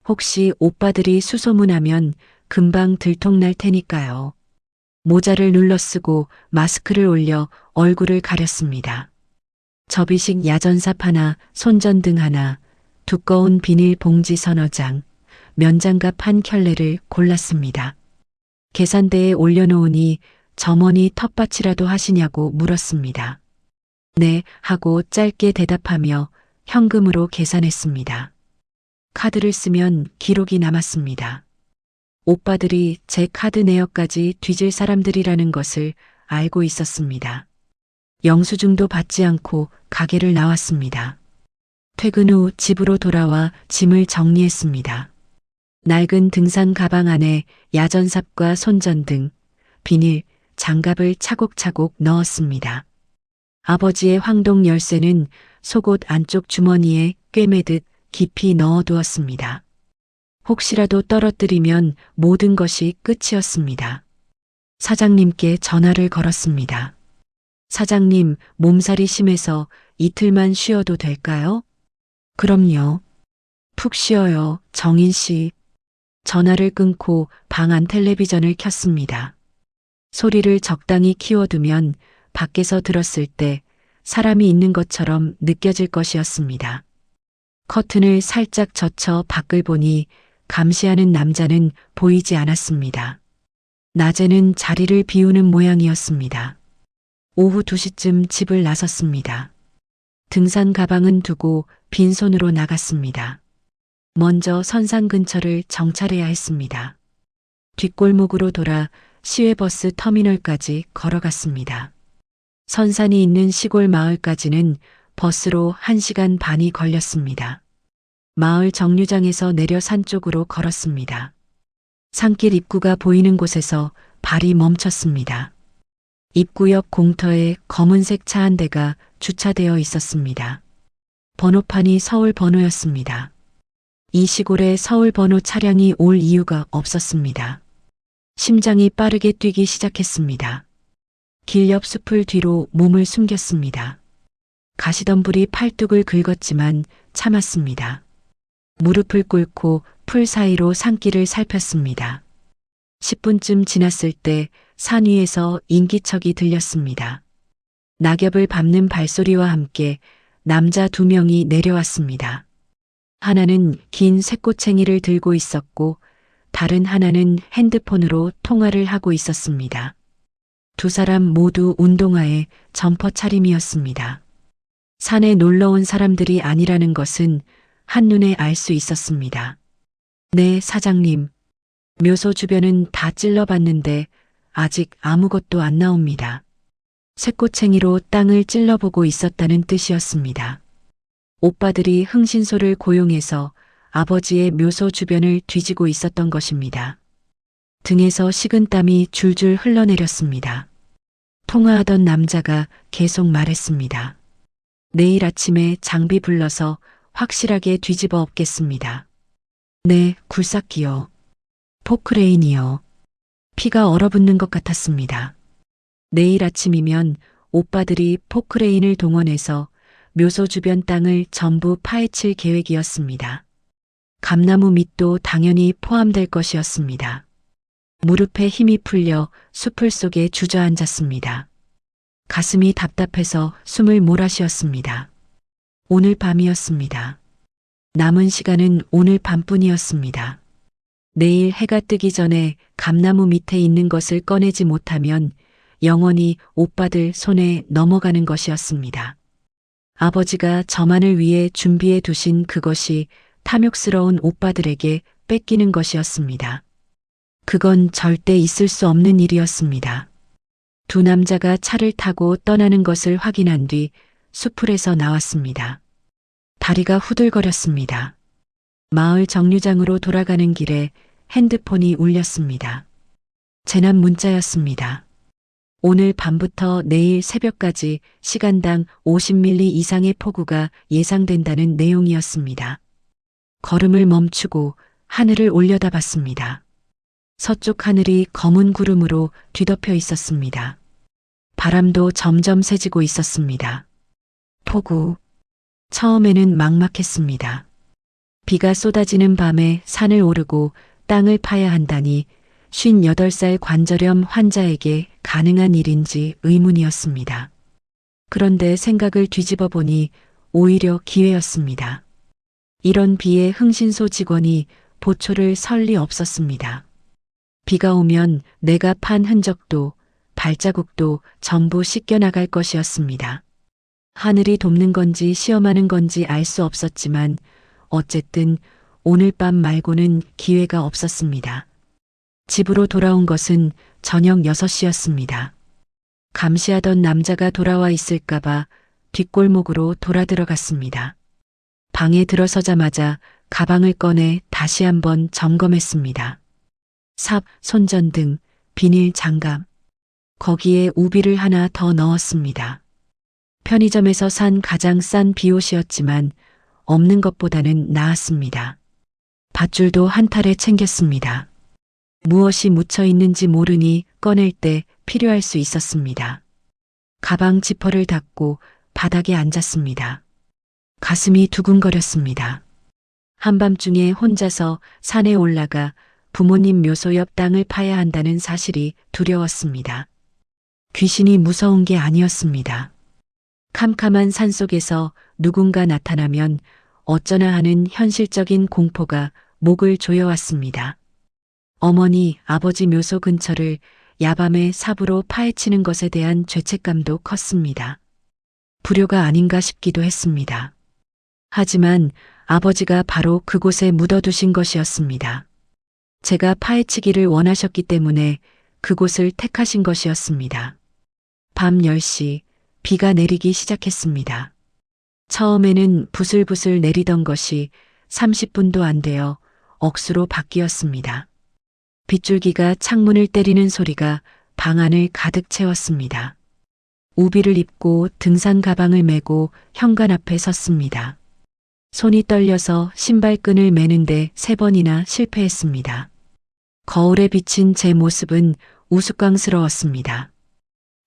S2: 혹시 오빠들이 수소문하면 금방 들통날 테니까요. 모자를 눌러쓰고 마스크를 올려 얼굴을 가렸습니다. 접이식 야전삽 하나, 손전등 하나, 두꺼운 비닐 봉지 서너 장, 면장갑 한 켤레를 골랐습니다. 계산대에 올려놓으니 점원이 텃밭이라도 하시냐고 물었습니다. 네, 하고 짧게 대답하며 현금으로 계산했습니다. 카드를 쓰면 기록이 남았습니다. 오빠들이 제 카드 내역까지 뒤질 사람들이라는 것을 알고 있었습니다. 영수증도 받지 않고 가게를 나왔습니다. 퇴근 후 집으로 돌아와 짐을 정리했습니다. 낡은 등산 가방 안에 야전삽과 손전등, 비닐, 장갑을 차곡차곡 넣었습니다. 아버지의 황동 열쇠는 속옷 안쪽 주머니에 꿰매듯 깊이 넣어두었습니다. 혹시라도 떨어뜨리면 모든 것이 끝이었습니다. 사장님께 전화를 걸었습니다. 사장님, 몸살이 심해서 이틀만 쉬어도 될까요? 그럼요. 푹 쉬어요, 정인 씨. 전화를 끊고 방 안 텔레비전을 켰습니다. 소리를 적당히 키워두면 밖에서 들었을 때 사람이 있는 것처럼 느껴질 것이었습니다. 커튼을 살짝 젖혀 밖을 보니 감시하는 남자는 보이지 않았습니다. 낮에는 자리를 비우는 모양이었습니다. 오후 2시쯤 집을 나섰습니다. 등산 가방은 두고 빈손으로 나갔습니다. 먼저 선산 근처를 정찰해야 했습니다. 뒷골목으로 돌아 시외버스 터미널까지 걸어갔습니다. 선산이 있는 시골 마을까지는 버스로 1시간 반이 걸렸습니다. 마을 정류장에서 내려 산 쪽으로 걸었습니다. 산길 입구가 보이는 곳에서 발이 멈췄습니다. 입구 옆 공터에 검은색 차 한 대가 주차되어 있었습니다. 번호판이 서울 번호였습니다. 이 시골에 서울 번호 차량이 올 이유가 없었습니다. 심장이 빠르게 뛰기 시작했습니다. 길 옆 숲을 뒤로 몸을 숨겼습니다. 가시덤불이 팔뚝을 긁었지만 참았습니다. 무릎을 꿇고 풀 사이로 산길을 살폈습니다. 10분쯤 지났을 때 산 위에서 인기척이 들렸습니다. 낙엽을 밟는 발소리와 함께 남자 2명이 내려왔습니다. 하나는 긴 쇠꼬챙이를 들고 있었고 다른 하나는 핸드폰으로 통화를 하고 있었습니다. 2 사람 모두 운동화에 점퍼 차림이었습니다. 산에 놀러 온 사람들이 아니라는 것은 한눈에 알 수 있었습니다. 네, 사장님. 묘소 주변은 다 찔러봤는데 아직 아무것도 안 나옵니다. 쇠꼬챙이로 땅을 찔러보고 있었다는 뜻이었습니다. 오빠들이 흥신소를 고용해서 아버지의 묘소 주변을 뒤지고 있었던 것입니다. 등에서 식은땀이 줄줄 흘러내렸습니다. 통화하던 남자가 계속 말했습니다. 내일 아침에 장비 불러서 확실하게 뒤집어 엎겠습니다. 네, 굴삭기요. 포크레인이요. 피가 얼어붙는 것 같았습니다. 내일 아침이면 오빠들이 포크레인을 동원해서 묘소 주변 땅을 전부 파헤칠 계획이었습니다. 감나무 밑도 당연히 포함될 것이었습니다. 무릎에 힘이 풀려 수풀 속에 주저앉았습니다. 가슴이 답답해서 숨을 몰아쉬었습니다. 오늘 밤이었습니다. 남은 시간은 오늘 밤뿐이었습니다. 내일 해가 뜨기 전에 감나무 밑에 있는 것을 꺼내지 못하면 영원히 오빠들 손에 넘어가는 것이었습니다. 아버지가 저만을 위해 준비해 두신 그것이 탐욕스러운 오빠들에게 뺏기는 것이었습니다. 그건 절대 있을 수 없는 일이었습니다. 2 남자가 차를 타고 떠나는 것을 확인한 뒤 수풀에서 나왔습니다. 다리가 후들거렸습니다. 마을 정류장으로 돌아가는 길에 핸드폰이 울렸습니다. 재난 문자였습니다. 오늘 밤부터 내일 새벽까지 시간당 50mm 이상의 폭우가 예상된다는 내용이었습니다. 걸음을 멈추고 하늘을 올려다봤습니다. 서쪽 하늘이 검은 구름으로 뒤덮여 있었습니다. 바람도 점점 세지고 있었습니다. 폭우. 처음에는 막막했습니다. 비가 쏟아지는 밤에 산을 오르고 땅을 파야 한다니 58살 관절염 환자에게 가능한 일인지 의문이었습니다. 그런데 생각을 뒤집어 보니 오히려 기회였습니다. 이런 비에 흥신소 직원이 보초를 설 리 없었습니다. 비가 오면 내가 판 흔적도 발자국도 전부 씻겨 나갈 것이었습니다. 하늘이 돕는 건지 시험하는 건지 알 수 없었지만 어쨌든 오늘 밤 말고는 기회가 없었습니다. 집으로 돌아온 것은 저녁 6시였습니다. 감시하던 남자가 돌아와 있을까봐 뒷골목으로 돌아 들어갔습니다. 방에 들어서자마자 가방을 꺼내 다시 한번 점검했습니다. 삽, 손전등, 비닐 장갑. 거기에 우비를 하나 더 넣었습니다. 편의점에서 산 가장 싼 비옷이었지만 없는 것보다는 나았습니다. 밧줄도 한 탈에 챙겼습니다. 무엇이 묻혀 있는지 모르니 꺼낼 때 필요할 수 있었습니다. 가방 지퍼를 닫고 바닥에 앉았습니다. 가슴이 두근거렸습니다. 한밤중에 혼자서 산에 올라가 부모님 묘소 옆 땅을 파야 한다는 사실이 두려웠습니다. 귀신이 무서운 게 아니었습니다. 캄캄한 산속에서 누군가 나타나면 어쩌나 하는 현실적인 공포가 목을 조여왔습니다. 어머니, 아버지 묘소 근처를 야밤에 삽으로 파헤치는 것에 대한 죄책감도 컸습니다. 불효가 아닌가 싶기도 했습니다. 하지만 아버지가 바로 그곳에 묻어두신 것이었습니다. 제가 파헤치기를 원하셨기 때문에 그곳을 택하신 것이었습니다. 밤 10시 비가 내리기 시작했습니다. 처음에는 부슬부슬 내리던 것이 30분도 안 되어 억수로 바뀌었습니다. 빗줄기가 창문을 때리는 소리가 방 안을 가득 채웠습니다. 우비를 입고 등산 가방을 메고 현관 앞에 섰습니다. 손이 떨려서 신발끈을 매는데 3번이나 실패했습니다. 거울에 비친 제 모습은 우스꽝스러웠습니다.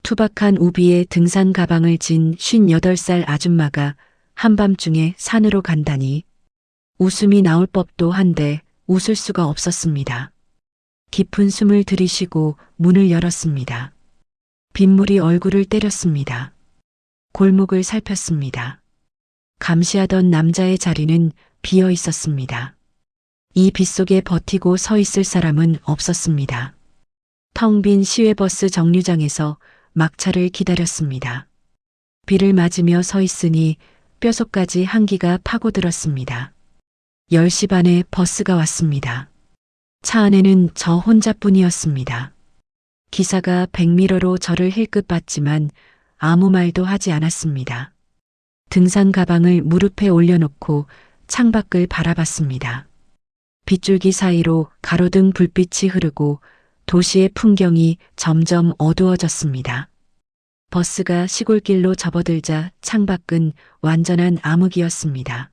S2: 투박한 우비에 등산 가방을 진 58살 아줌마가 한밤중에 산으로 간다니 웃음이 나올 법도 한데 웃을 수가 없었습니다. 깊은 숨을 들이쉬고 문을 열었습니다. 빗물이 얼굴을 때렸습니다. 골목을 살폈습니다. 감시하던 남자의 자리는 비어 있었습니다. 이 빗속에 버티고 서 있을 사람은 없었습니다. 텅 빈 시외버스 정류장에서 막차를 기다렸습니다. 비를 맞으며 서 있으니 뼛속까지 한기가 파고들었습니다. 10시 반에 버스가 왔습니다. 차 안에는 저 혼자뿐이었습니다. 기사가 백미러로 저를 힐끗 봤지만 아무 말도 하지 않았습니다. 등산 가방을 무릎에 올려놓고 창밖을 바라봤습니다. 빗줄기 사이로 가로등 불빛이 흐르고 도시의 풍경이 점점 어두워졌습니다. 버스가 시골길로 접어들자 창밖은 완전한 암흑이었습니다.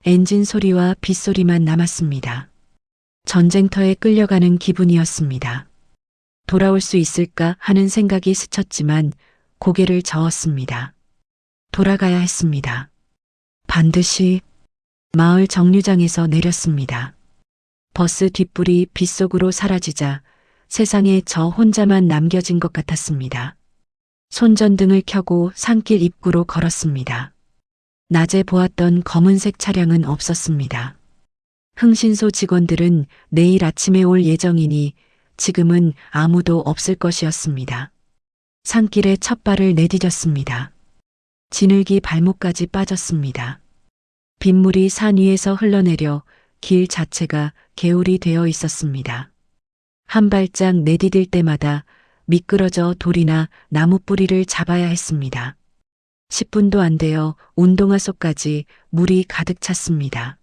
S2: 엔진 소리와 빗소리만 남았습니다. 전쟁터에 끌려가는 기분이었습니다. 돌아올 수 있을까 하는 생각이 스쳤지만 고개를 저었습니다. 돌아가야 했습니다. 반드시. 마을 정류장에서 내렸습니다. 버스 뒷불이 빗속으로 사라지자 세상에 저 혼자만 남겨진 것 같았습니다. 손전등을 켜고 산길 입구로 걸었습니다. 낮에 보았던 검은색 차량은 없었습니다. 흥신소 직원들은 내일 아침에 올 예정이니 지금은 아무도 없을 것이었습니다. 산길에 첫 발을 내디뎠습니다. 진흙이 발목까지 빠졌습니다. 빗물이 산 위에서 흘러내려 길 자체가 개울이 되어 있었습니다. 한 발짝 내디딜 때마다 미끄러져 돌이나 나무 뿌리를 잡아야 했습니다. 10분도 안 되어 운동화 속까지 물이 가득 찼습니다.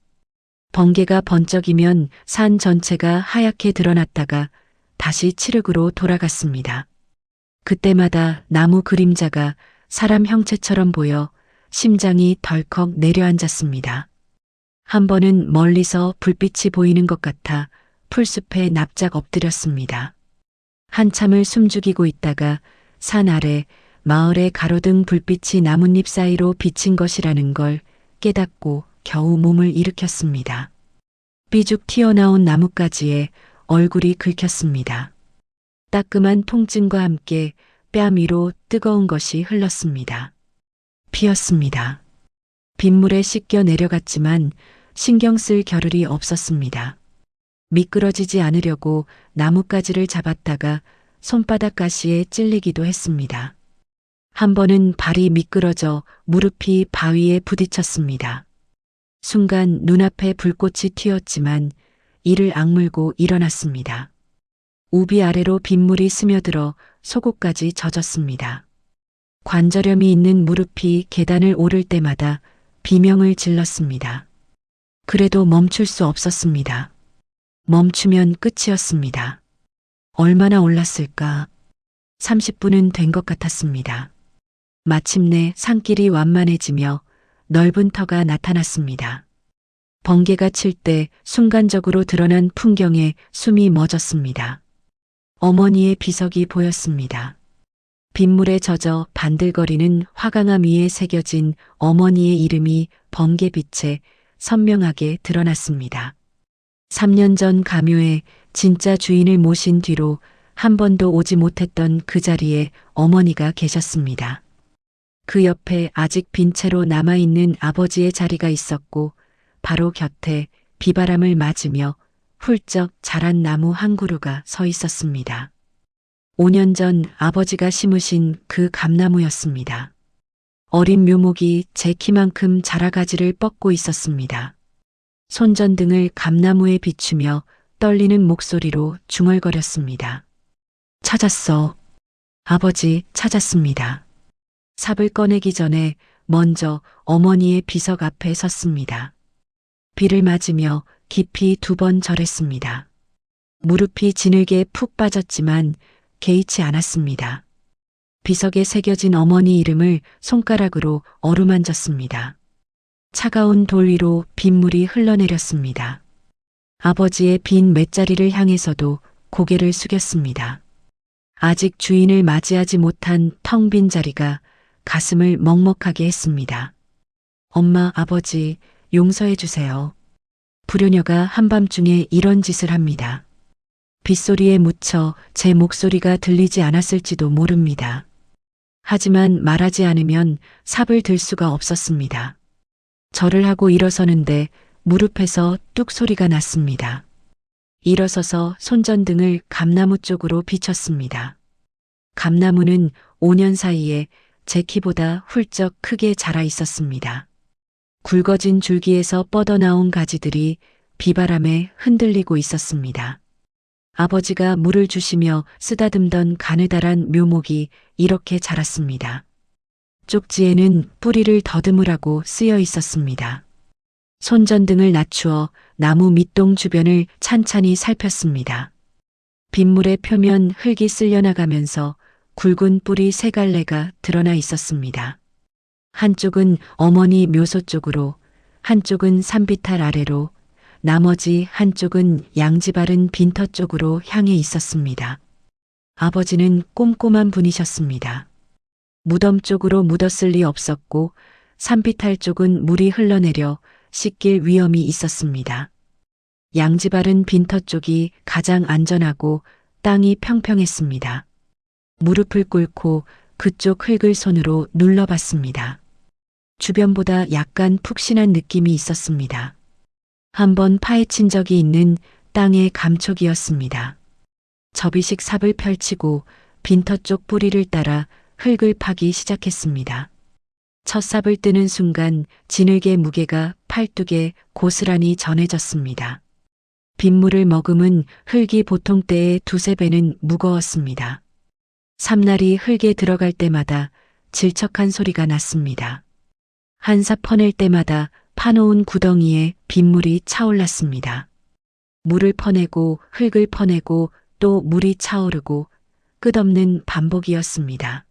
S2: 번개가 번쩍이면 산 전체가 하얗게 드러났다가 다시 칠흑으로 돌아갔습니다. 그때마다 나무 그림자가 사람 형체처럼 보여 심장이 덜컥 내려앉았습니다. 한 번은 멀리서 불빛이 보이는 것 같아 풀숲에 납작 엎드렸습니다. 한참을 숨죽이고 있다가 산 아래 마을의 가로등 불빛이 나뭇잎 사이로 비친 것이라는 걸 깨닫고 겨우 몸을 일으켰습니다. 삐죽 튀어나온 나뭇가지에 얼굴이 긁혔습니다. 따끔한 통증과 함께 뺨 위로 뜨거운 것이 흘렀습니다. 피었습니다. 빗물에 씻겨 내려갔지만 신경 쓸 겨를이 없었습니다. 미끄러지지 않으려고 나뭇가지를 잡았다가 손바닥 가시에 찔리기도 했습니다. 한 번은 발이 미끄러져 무릎이 바위에 부딪혔습니다. 순간 눈앞에 불꽃이 튀었지만 이를 악물고 일어났습니다. 우비 아래로 빗물이 스며들어 속옷까지 젖었습니다. 관절염이 있는 무릎이 계단을 오를 때마다 비명을 질렀습니다. 그래도 멈출 수 없었습니다. 멈추면 끝이었습니다. 얼마나 올랐을까? 30분은 된 것 같았습니다. 마침내 산길이 완만해지며 넓은 터가 나타났습니다. 번개가 칠 때 순간적으로 드러난 풍경에 숨이 멎었습니다. 어머니의 비석이 보였습니다. 빗물에 젖어 반들거리는 화강암 위에 새겨진 어머니의 이름이 번개빛에 선명하게 드러났습니다. 3년 전 감요에 진짜 주인을 모신 뒤로 한 번도 오지 못했던 그 자리에 어머니가 계셨습니다. 그 옆에 아직 빈 채로 남아있는 아버지의 자리가 있었고 바로 곁에 비바람을 맞으며 훌쩍 자란 나무 한 그루가 서 있었습니다. 5년 전 아버지가 심으신 그 감나무였습니다. 어린 묘목이 제 키만큼 자라가지를 뻗고 있었습니다. 손전등을 감나무에 비추며 떨리는 목소리로 중얼거렸습니다. 찾았어. 아버지, 찾았습니다. 삽을 꺼내기 전에 먼저 어머니의 비석 앞에 섰습니다. 비를 맞으며 깊이 2번 절했습니다. 무릎이 지늘게 푹 빠졌지만 개의치 않았습니다. 비석에 새겨진 어머니 이름을 손가락으로 어루만졌습니다. 차가운 돌 위로 빗물이 흘러내렸습니다. 아버지의 빈 맷자리를 향해서도 고개를 숙였습니다. 아직 주인을 맞이하지 못한 텅 빈 자리가 가슴을 먹먹하게 했습니다. 엄마, 아버지, 용서해 주세요. 불효녀가 한밤중에 이런 짓을 합니다. 빗소리에 묻혀 제 목소리가 들리지 않았을지도 모릅니다. 하지만 말하지 않으면 삽을 들 수가 없었습니다. 절을 하고 일어서는데 무릎에서 뚝 소리가 났습니다. 일어서서 손전등을 감나무 쪽으로 비췄습니다. 감나무는 5년 사이에 제 키보다 훌쩍 크게 자라 있었습니다. 굵어진 줄기에서 뻗어나온 가지들이 비바람에 흔들리고 있었습니다. 아버지가 물을 주시며 쓰다듬던 가느다란 묘목이 이렇게 자랐습니다. 쪽지에는 뿌리를 더듬으라고 쓰여 있었습니다. 손전등을 낮추어 나무 밑동 주변을 찬찬히 살폈습니다. 빗물의 표면 흙이 쓸려나가면서 굵은 뿌리 3갈래가 드러나 있었습니다. 한쪽은 어머니 묘소 쪽으로, 한쪽은 산비탈 아래로, 나머지 한쪽은 양지 바른 빈터 쪽으로 향해 있었습니다. 아버지는 꼼꼼한 분이셨습니다. 무덤 쪽으로 묻었을 리 없었고 산비탈 쪽은 물이 흘러내려 씻길 위험이 있었습니다. 양지 바른 빈터 쪽이 가장 안전하고 땅이 평평했습니다. 무릎을 꿇고 그쪽 흙을 손으로 눌러봤습니다. 주변보다 약간 푹신한 느낌이 있었습니다. 한번 파헤친 적이 있는 땅의 감촉이었습니다. 접이식 삽을 펼치고 빈터 쪽 뿌리를 따라 흙을 파기 시작했습니다. 첫 삽을 뜨는 순간 지늘개 무게가 팔뚝에 고스란히 전해졌습니다. 빗물을 머금은 흙이 보통 때의 2~3배는 무거웠습니다. 삼날이 흙에 들어갈 때마다 질척한 소리가 났습니다. 한 삽 퍼낼 때마다 파놓은 구덩이에 빗물이 차올랐습니다. 물을 퍼내고 흙을 퍼내고 또 물이 차오르고 끝없는 반복이었습니다.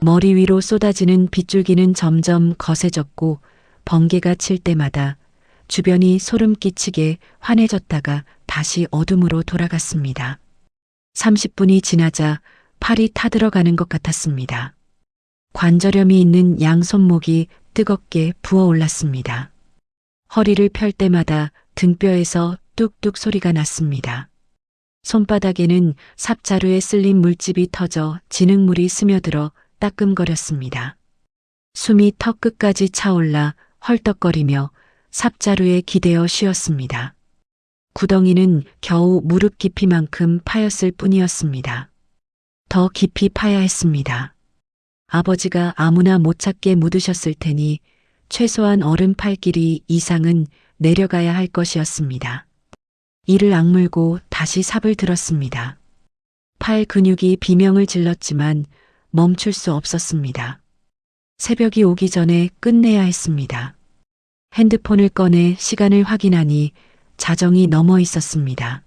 S2: 머리 위로 쏟아지는 빗줄기는 점점 거세졌고 번개가 칠 때마다 주변이 소름 끼치게 환해졌다가 다시 어둠으로 돌아갔습니다. 30분이 지나자 팔이 타들어가는 것 같았습니다. 관절염이 있는 양손목이 뜨겁게 부어올랐습니다. 허리를 펼 때마다 등뼈에서 뚝뚝 소리가 났습니다. 손바닥에는 삽자루에 쓸린 물집이 터져 진흙물이 스며들어 따끔거렸습니다. 숨이 턱 끝까지 차올라 헐떡거리며 삽자루에 기대어 쉬었습니다. 구덩이는 겨우 무릎 깊이만큼 파였을 뿐이었습니다. 더 깊이 파야 했습니다. 아버지가 아무나 못 찾게 묻으셨을 테니 최소한 어른 팔길이 이상은 내려가야 할 것이었습니다. 이를 악물고 다시 삽을 들었습니다. 팔 근육이 비명을 질렀지만 멈출 수 없었습니다. 새벽이 오기 전에 끝내야 했습니다. 핸드폰을 꺼내 시간을 확인하니 자정이 넘어 있었습니다.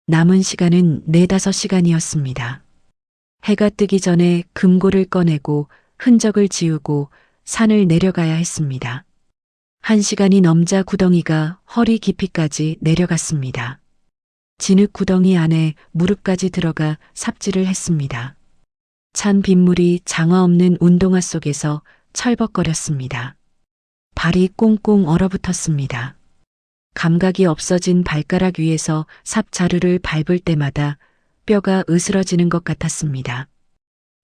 S2: 남은 시간은 4~5시간이었습니다. 해가 뜨기 전에 금고를 꺼내고 흔적을 지우고 산을 내려가야 했습니다. 1시간이 넘자 구덩이가 허리 깊이까지 내려갔습니다. 진흙 구덩이 안에 무릎까지 들어가 삽질을 했습니다. 찬 빗물이 장화 없는 운동화 속에서 철벅거렸습니다. 발이 꽁꽁 얼어붙었습니다. 감각이 없어진 발가락 위에서 삽자루를 밟을 때마다 뼈가 으스러지는 것 같았습니다.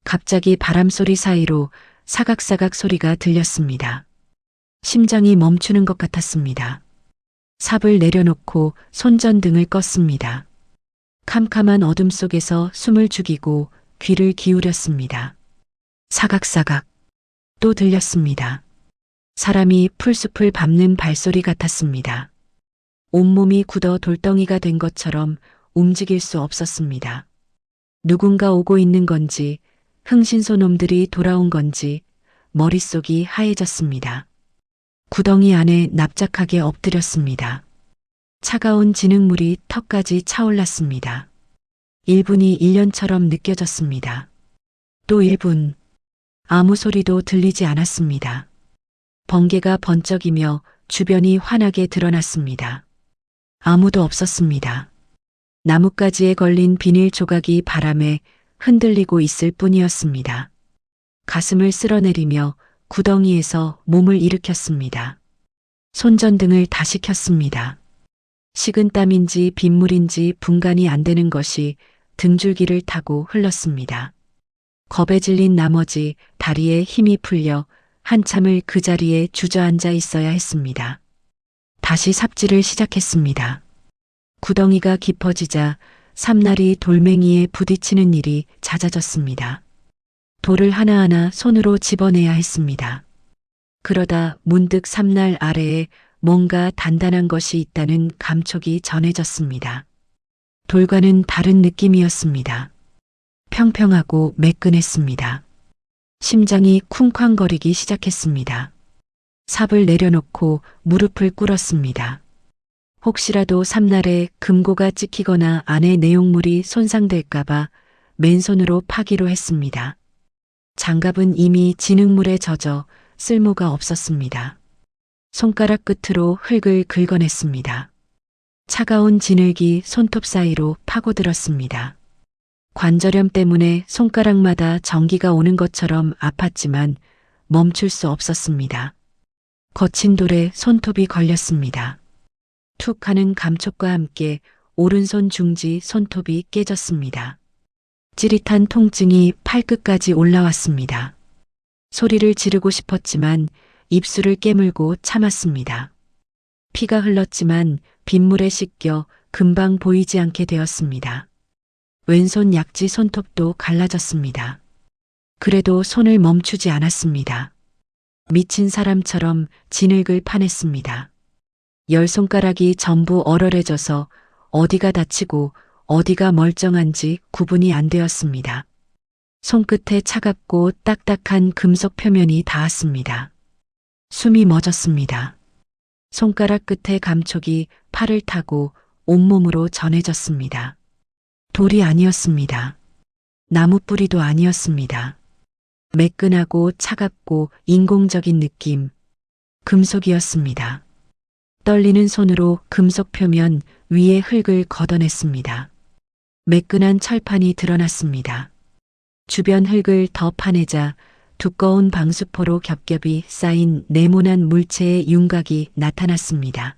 S2: 갑자기 바람소리 사이로 사각사각 소리가 들렸습니다. 심장이 멈추는 것 같았습니다. 삽을 내려놓고 손전등을 껐습니다. 캄캄한 어둠 속에서 숨을 죽이고 귀를 기울였습니다. 사각사각 또 들렸습니다. 사람이 풀숲을 밟는 발소리 같았습니다. 온몸이 굳어 돌덩이가 된 것처럼 움직일 수 없었습니다. 누군가 오고 있는 건지 흥신소 놈들이 돌아온 건지 머릿속이 하얘졌습니다. 구덩이 안에 납작하게 엎드렸습니다. 차가운 진흙물이 턱까지 차올랐습니다. 1분이 1년처럼 느껴졌습니다. 또 1분. 아무 소리도 들리지 않았습니다. 번개가 번쩍이며 주변이 환하게 드러났습니다. 아무도 없었습니다. 나뭇가지에 걸린 비닐 조각이 바람에 흔들리고 있을 뿐이었습니다. 가슴을 쓸어내리며 구덩이에서 몸을 일으켰습니다. 손전등을 다시 켰습니다. 식은땀인지 빗물인지 분간이 안 되는 것이 등줄기를 타고 흘렀습니다. 겁에 질린 나머지 다리에 힘이 풀려 한참을 그 자리에 주저앉아 있어야 했습니다. 다시 삽질을 시작했습니다. 구덩이가 깊어지자 삼날이 돌멩이에 부딪히는 일이 잦아졌습니다. 돌을 하나하나 손으로 집어내야 했습니다. 그러다 문득 삼날 아래에 뭔가 단단한 것이 있다는 감촉이 전해졌습니다. 돌과는 다른 느낌이었습니다. 평평하고 매끈했습니다. 심장이 쿵쾅거리기 시작했습니다. 삽을 내려놓고 무릎을 꿇었습니다. 혹시라도 삼날에 금고가 찍히거나 안에 내용물이 손상될까봐 맨손으로 파기로 했습니다. 장갑은 이미 진흙물에 젖어 쓸모가 없었습니다. 손가락 끝으로 흙을 긁어냈습니다. 차가운 진흙이 손톱 사이로 파고들었습니다. 관절염 때문에 손가락마다 전기가 오는 것처럼 아팠지만 멈출 수 없었습니다. 거친 돌에 손톱이 걸렸습니다. 툭 하는 감촉과 함께 오른손 중지 손톱이 깨졌습니다. 찌릿한 통증이 팔끝까지 올라왔습니다. 소리를 지르고 싶었지만 입술을 깨물고 참았습니다. 피가 흘렀지만 빗물에 씻겨 금방 보이지 않게 되었습니다. 왼손 약지 손톱도 갈라졌습니다. 그래도 손을 멈추지 않았습니다. 미친 사람처럼 진흙을 파냈습니다. 10손가락이 전부 얼얼해져서 어디가 다치고 어디가 멀쩡한지 구분이 안 되었습니다. 손끝에 차갑고 딱딱한 금속 표면이 닿았습니다. 숨이 멎었습니다. 손가락 끝의 감촉이 팔을 타고 온몸으로 전해졌습니다. 돌이 아니었습니다. 나무 뿌리도 아니었습니다. 매끈하고 차갑고 인공적인 느낌, 금속이었습니다. 떨리는 손으로 금속 표면 위에 흙을 걷어냈습니다. 매끈한 철판이 드러났습니다. 주변 흙을 더 파내자 두꺼운 방수포로 겹겹이 쌓인 네모난 물체의 윤곽이 나타났습니다.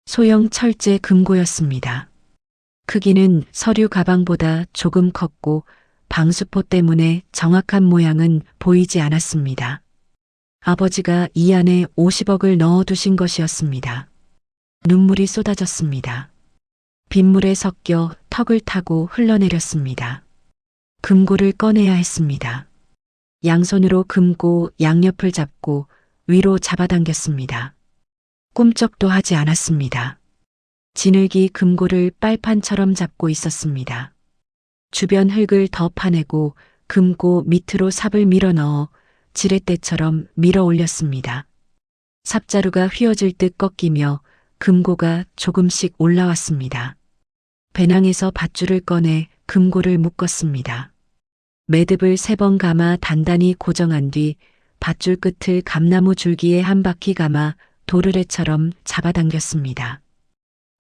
S2: 소형 철제 금고였습니다. 크기는 서류 가방보다 조금 컸고 방수포 때문에 정확한 모양은 보이지 않았습니다. 아버지가 이 안에 50억을 넣어두신 것이었습니다. 눈물이 쏟아졌습니다. 빗물에 섞여 턱을 타고 흘러내렸습니다. 금고를 꺼내야 했습니다. 양손으로 금고 양옆을 잡고 위로 잡아당겼습니다. 꿈쩍도 하지 않았습니다. 진흙이 금고를 빨판처럼 잡고 있었습니다. 주변 흙을 더 파내고 금고 밑으로 삽을 밀어넣어 지렛대처럼 밀어 올렸습니다. 삽자루가 휘어질 듯 꺾이며 금고가 조금씩 올라왔습니다. 배낭에서 밧줄을 꺼내 금고를 묶었습니다. 매듭을 3번 감아 단단히 고정한 뒤 밧줄 끝을 감나무 줄기에 한 바퀴 감아 도르래처럼 잡아당겼습니다.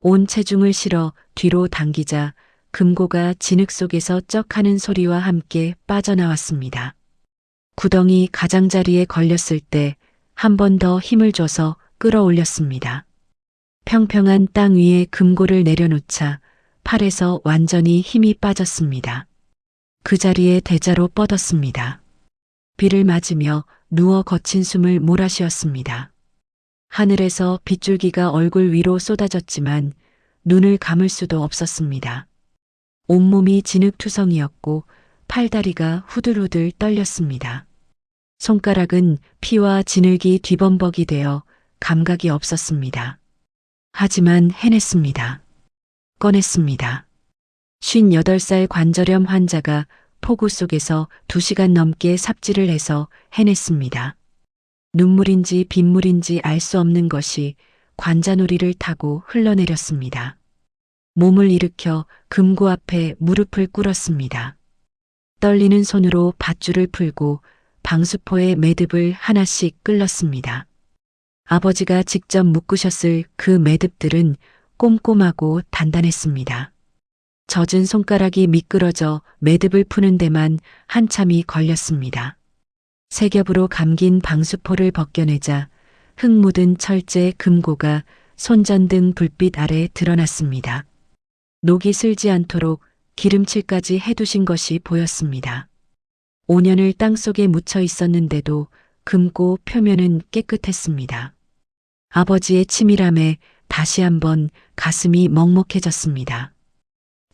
S2: 온 체중을 실어 뒤로 당기자 금고가 진흙 속에서 쩍하는 소리와 함께 빠져나왔습니다. 구덩이 가장자리에 걸렸을 때 한 번 더 힘을 줘서 끌어올렸습니다. 평평한 땅 위에 금고를 내려놓자 팔에서 완전히 힘이 빠졌습니다. 그 자리에 대자로 뻗었습니다. 비를 맞으며 누워 거친 숨을 몰아쉬었습니다. 하늘에서 빗줄기가 얼굴 위로 쏟아졌지만 눈을 감을 수도 없었습니다. 온몸이 진흙투성이었고 팔다리가 후들후들 떨렸습니다. 손가락은 피와 진흙이 뒤범벅이 되어 감각이 없었습니다. 하지만 해냈습니다. 꺼냈습니다. 58살 관절염 환자가 폭우 속에서 2시간 넘게 삽질을 해서 해냈습니다. 눈물인지 빗물인지 알 수 없는 것이 관자놀이를 타고 흘러내렸습니다. 몸을 일으켜 금고 앞에 무릎을 꿇었습니다. 떨리는 손으로 밧줄을 풀고 방수포의 매듭을 하나씩 끌었습니다. 아버지가 직접 묶으셨을 그 매듭들은 꼼꼼하고 단단했습니다. 젖은 손가락이 미끄러져 매듭을 푸는 데만 한참이 걸렸습니다. 세 겹으로 감긴 방수포를 벗겨내자 흙 묻은 철제 금고가 손전등 불빛 아래 드러났습니다. 녹이 슬지 않도록 기름칠까지 해두신 것이 보였습니다. 5년을 땅속에 묻혀 있었는데도 금고 표면은 깨끗했습니다. 아버지의 치밀함에 다시 한번 가슴이 먹먹해졌습니다.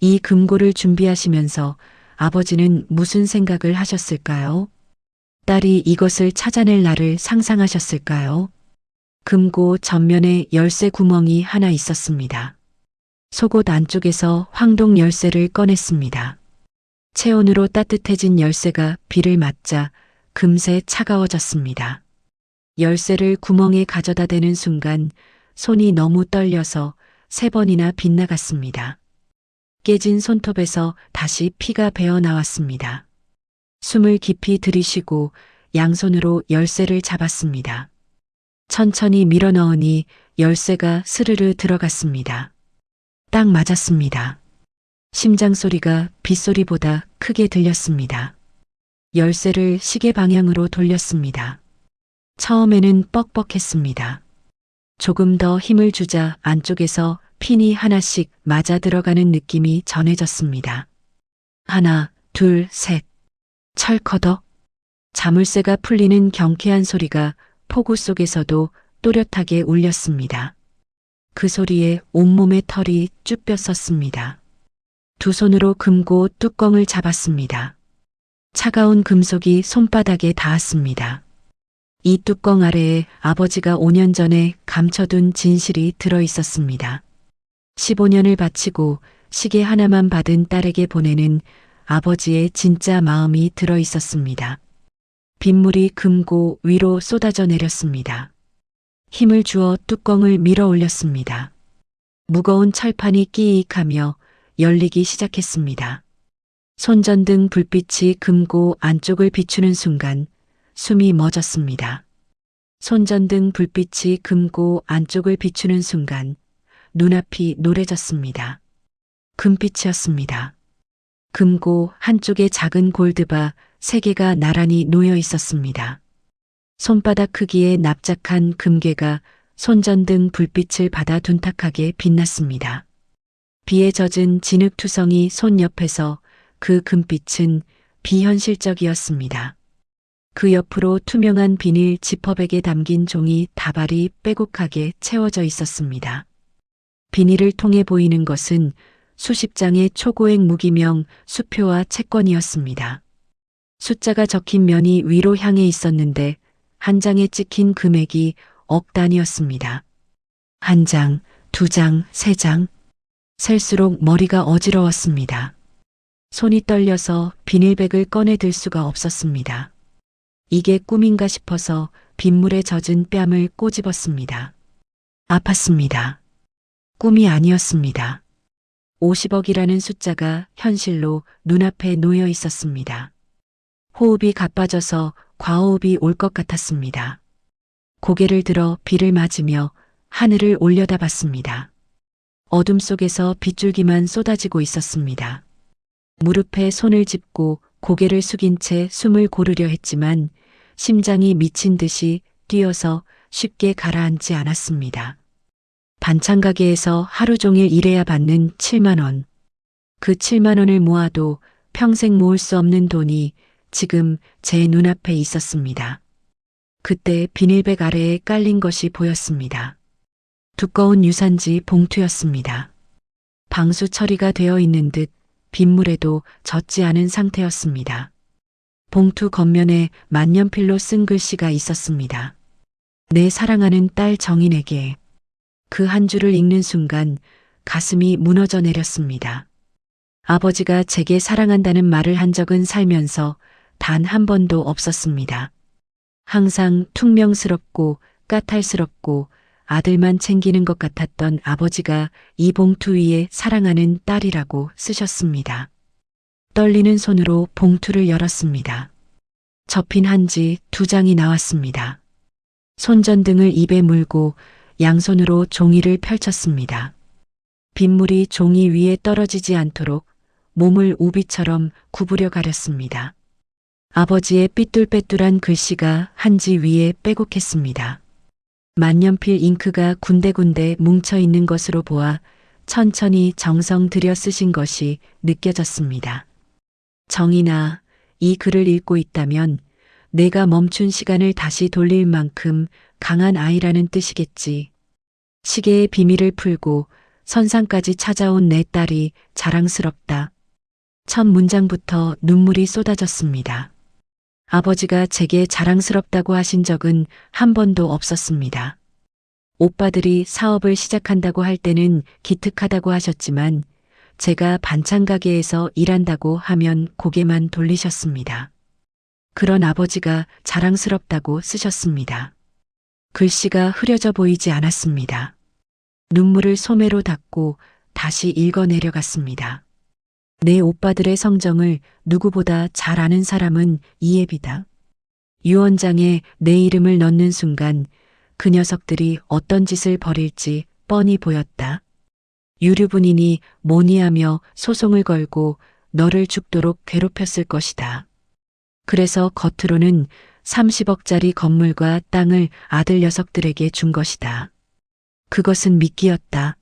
S2: 이 금고를 준비하시면서 아버지는 무슨 생각을 하셨을까요? 딸이 이것을 찾아낼 날을 상상하셨을까요? 금고 전면에 열쇠 구멍이 하나 있었습니다. 속옷 안쪽에서 황동 열쇠를 꺼냈습니다. 체온으로 따뜻해진 열쇠가 비를 맞자 금세 차가워졌습니다. 열쇠를 구멍에 가져다 대는 순간 손이 너무 떨려서 3번이나 빗나갔습니다. 깨진 손톱에서 다시 피가 배어 나왔습니다. 숨을 깊이 들이쉬고 양손으로 열쇠를 잡았습니다. 천천히 밀어 넣으니 열쇠가 스르르 들어갔습니다. 딱 맞았습니다. 심장 소리가 빗소리보다 크게 들렸습니다. 열쇠를 시계 방향으로 돌렸습니다. 처음에는 뻑뻑했습니다. 조금 더 힘을 주자 안쪽에서 핀이 하나씩 맞아 들어가는 느낌이 전해졌습니다. 하나, 둘, 셋. 철커덕. 자물쇠가 풀리는 경쾌한 소리가 폭우 속에서도 또렷하게 울렸습니다. 그 소리에 온몸의 털이 쭈뼛섰습니다. 두 손으로 금고 뚜껑을 잡았습니다. 차가운 금속이 손바닥에 닿았습니다. 이 뚜껑 아래에 아버지가 5년 전에 감춰둔 진실이 들어 있었습니다. 15년을 바치고 시계 하나만 받은 딸에게 보내는 아버지의 진짜 마음이 들어 있었습니다. 빗물이 금고 위로 쏟아져 내렸습니다. 힘을 주어 뚜껑을 밀어 올렸습니다. 무거운 철판이 끼익하며 열리기 시작했습니다. 손전등 불빛이 금고 안쪽을 비추는 순간 숨이 멎었습니다. 손전등 불빛이 금고 안쪽을 비추는 순간 눈앞이 노래졌습니다. 금빛이었습니다. 금고 한쪽에 작은 골드바 3개가 나란히 놓여 있었습니다. 손바닥 크기의 납작한 금괴가 손전등 불빛을 받아 둔탁하게 빛났습니다. 비에 젖은 진흙투성이 손 옆에서 그 금빛은 비현실적이었습니다. 그 옆으로 투명한 비닐 지퍼백에 담긴 종이 다발이 빼곡하게 채워져 있었습니다. 비닐을 통해 보이는 것은 수십 장의 초고액 무기명 수표와 채권이었습니다. 숫자가 적힌 면이 위로 향해 있었는데 한 장에 찍힌 금액이 억 단위였습니다. 한 장, 두 장, 세 장. 셀수록 머리가 어지러웠습니다. 손이 떨려서 비닐백을 꺼내 들 수가 없었습니다. 이게 꿈인가 싶어서 빗물에 젖은 뺨을 꼬집었습니다. 아팠습니다. 꿈이 아니었습니다. 50억이라는 숫자가 현실로 눈앞에 놓여 있었습니다. 호흡이 가빠져서 과호흡이 올 것 같았습니다. 고개를 들어 비를 맞으며 하늘을 올려다봤습니다. 어둠 속에서 빗줄기만 쏟아지고 있었습니다. 무릎에 손을 짚고 고개를 숙인 채 숨을 고르려 했지만 심장이 미친 듯이 뛰어서 쉽게 가라앉지 않았습니다. 반찬 가게에서 하루 종일 일해야 받는 7만 원. 그 7만 원을 모아도 평생 모을 수 없는 돈이 지금 제 눈앞에 있었습니다. 그때 비닐백 아래에 깔린 것이 보였습니다. 두꺼운 유산지 봉투였습니다. 방수 처리가 되어 있는 듯 빗물에도 젖지 않은 상태였습니다. 봉투 겉면에 만년필로 쓴 글씨가 있었습니다. 내 사랑하는 딸 정인에게. 그 한 줄을 읽는 순간 가슴이 무너져 내렸습니다. 아버지가 제게 사랑한다는 말을 한 적은 살면서 단 한 번도 없었습니다. 항상 퉁명스럽고 까탈스럽고 아들만 챙기는 것 같았던 아버지가 이 봉투 위에 사랑하는 딸이라고 쓰셨습니다. 떨리는 손으로 봉투를 열었습니다. 접힌 한지 2장이 나왔습니다. 손전등을 입에 물고 양손으로 종이를 펼쳤습니다. 빗물이 종이 위에 떨어지지 않도록 몸을 우비처럼 구부려 가렸습니다. 아버지의 삐뚤빼뚤한 글씨가 한지 위에 빼곡했습니다. 만년필 잉크가 군데군데 뭉쳐 있는 것으로 보아 천천히 정성 들여 쓰신 것이 느껴졌습니다. 정인아, 이 글을 읽고 있다면 내가 멈춘 시간을 다시 돌릴 만큼 강한 아이라는 뜻이겠지. 시계의 비밀을 풀고 선상까지 찾아온 내 딸이 자랑스럽다. 첫 문장부터 눈물이 쏟아졌습니다. 아버지가 제게 자랑스럽다고 하신 적은 한 번도 없었습니다. 오빠들이 사업을 시작한다고 할 때는 기특하다고 하셨지만 제가 반찬 가게에서 일한다고 하면 고개만 돌리셨습니다. 그런 아버지가 자랑스럽다고 쓰셨습니다. 글씨가 흐려져 보이지 않았습니다. 눈물을 소매로 닦고 다시 읽어 내려갔습니다. 내 오빠들의 성정을 누구보다 잘 아는 사람은 이예비다. 유언장에 내 이름을 넣는 순간 그 녀석들이 어떤 짓을 벌일지 뻔히 보였다. 유류분인이 모니하며 소송을 걸고 너를 죽도록 괴롭혔을 것이다. 그래서 겉으로는 30억짜리 건물과 땅을 아들 녀석들에게 준 것이다. 그것은 미끼였다.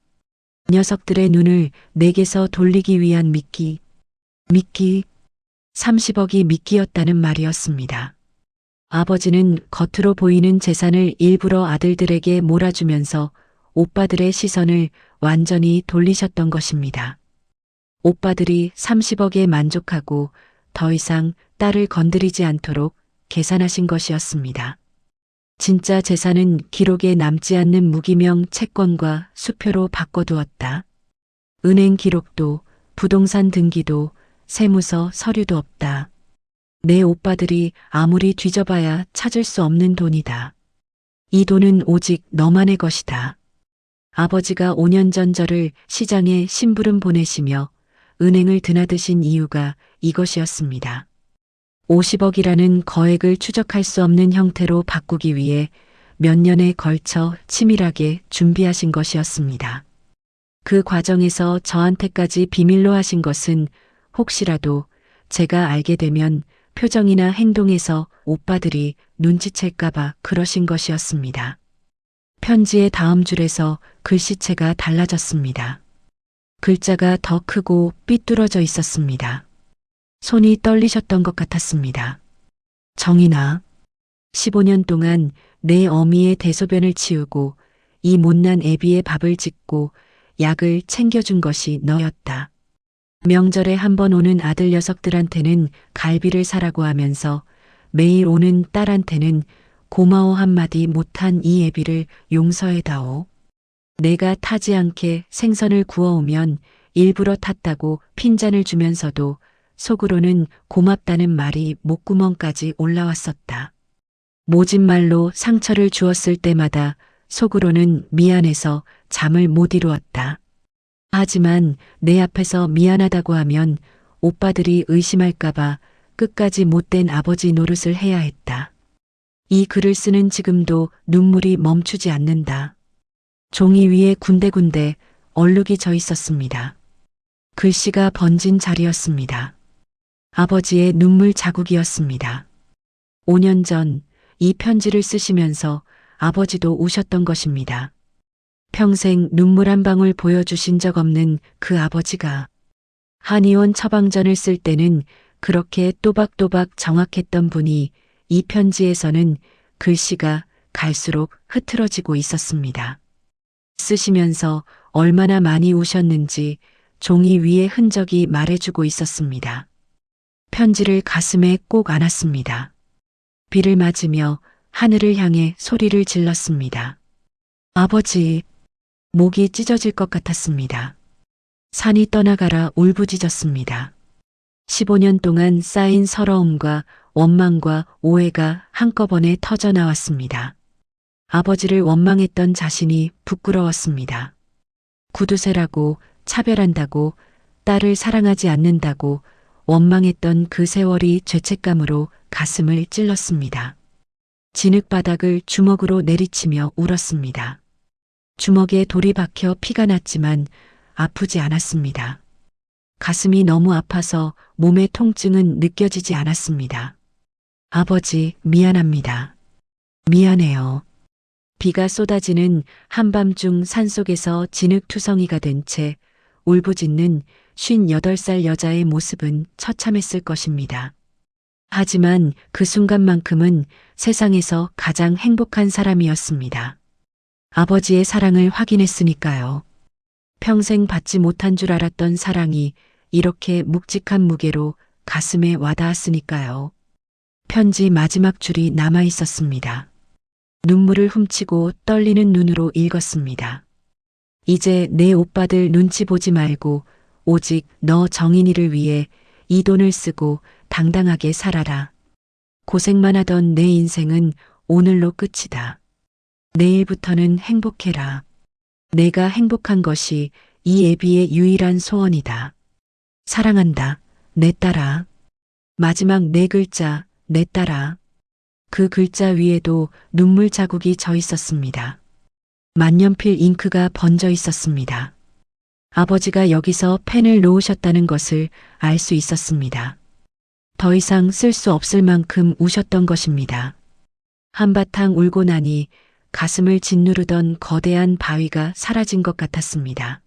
S2: 녀석들의 눈을 내게서 돌리기 위한 미끼. 30억이 미끼였다는 말이었습니다. 아버지는 겉으로 보이는 재산을 일부러 아들들에게 몰아주면서 오빠들의 시선을 완전히 돌리셨던 것입니다. 오빠들이 30억에 만족하고 더 이상 딸을 건드리지 않도록 계산하신 것이었습니다. 진짜 재산은 기록에 남지 않는 무기명 채권과 수표로 바꿔두었다. 은행 기록도, 부동산 등기도, 세무서 서류도 없다. 내 오빠들이 아무리 뒤져봐야 찾을 수 없는 돈이다. 이 돈은 오직 너만의 것이다. 아버지가 5년 전 저를 시장에 심부름 보내시며 은행을 드나드신 이유가 이것이었습니다. 50억이라는 거액을 추적할 수 없는 형태로 바꾸기 위해 몇 년에 걸쳐 치밀하게 준비하신 것이었습니다. 그 과정에서 저한테까지 비밀로 하신 것은 혹시라도 제가 알게 되면 표정이나 행동에서 오빠들이 눈치챌까봐 그러신 것이었습니다. 편지의 다음 줄에서 글씨체가 달라졌습니다. 글자가 더 크고 삐뚤어져 있었습니다. 손이 떨리셨던 것 같았습니다. 정인아, 15년 동안 내 어미의 대소변을 치우고 이 못난 애비의 밥을 짓고 약을 챙겨준 것이 너였다. 명절에 한 번 오는 아들 녀석들한테는 갈비를 사라고 하면서 매일 오는 딸한테는 고마워 한마디 못한 이 애비를 용서해다오. 내가 타지 않게 생선을 구워오면 일부러 탔다고 핀잔을 주면서도 속으로는 고맙다는 말이 목구멍까지 올라왔었다. 모진 말로 상처를 주었을 때마다 속으로는 미안해서 잠을 못 이루었다. 하지만 내 앞에서 미안하다고 하면 오빠들이 의심할까봐 끝까지 못된 아버지 노릇을 해야 했다. 이 글을 쓰는 지금도 눈물이 멈추지 않는다. 종이 위에 군데군데 얼룩이 져 있었습니다. 글씨가 번진 자리였습니다. 아버지의 눈물 자국이었습니다. 5년 전 이 편지를 쓰시면서 아버지도 우셨던 것입니다. 평생 눈물 한 방울 보여주신 적 없는 그 아버지가 한의원 처방전을 쓸 때는 그렇게 또박또박 정확했던 분이 이 편지에서는 글씨가 갈수록 흐트러지고 있었습니다. 쓰시면서 얼마나 많이 우셨는지 종이 위에 흔적이 말해주고 있었습니다. 편지를 가슴에 꼭 안았습니다. 비를 맞으며 하늘을 향해 소리를 질렀습니다. 아버지, 목이 찢어질 것 같았습니다. 산이 떠나가라 울부짖었습니다. 15년 동안 쌓인 서러움과 원망과 오해가 한꺼번에 터져 나왔습니다. 아버지를 원망했던 자신이 부끄러웠습니다. 구두쇠라고 차별한다고 딸을 사랑하지 않는다고 원망했던 그 세월이 죄책감으로 가슴을 찔렀습니다. 진흙바닥을 주먹으로 내리치며 울었습니다. 주먹에 돌이 박혀 피가 났지만 아프지 않았습니다. 가슴이 너무 아파서 몸의 통증은 느껴지지 않았습니다. 아버지, 미안합니다. 미안해요. 비가 쏟아지는 한밤중 산속에서 진흙투성이가 된 채 울부짖는 58살 여자의 모습은 처참했을 것입니다. 하지만 그 순간만큼은 세상에서 가장 행복한 사람이었습니다. 아버지의 사랑을 확인했으니까요. 평생 받지 못한 줄 알았던 사랑이 이렇게 묵직한 무게로 가슴에 와닿았으니까요. 편지 마지막 줄이 남아 있었습니다. 눈물을 훔치고 떨리는 눈으로 읽었습니다. 이제 내 오빠들 눈치 보지 말고 오직 너 정인이를 위해 이 돈을 쓰고 당당하게 살아라. 고생만 하던 내 인생은 오늘로 끝이다. 내일부터는 행복해라. 내가 행복한 것이 이 애비의 유일한 소원이다. 사랑한다, 내 딸아. 마지막 네 글자, 내 딸아. 그 글자 위에도 눈물 자국이 져 있었습니다. 만년필 잉크가 번져 있었습니다. 아버지가 여기서 펜을 놓으셨다는 것을 알 수 있었습니다. 더 이상 쓸 수 없을 만큼 우셨던 것입니다. 한바탕 울고 나니 가슴을 짓누르던 거대한 바위가 사라진 것 같았습니다.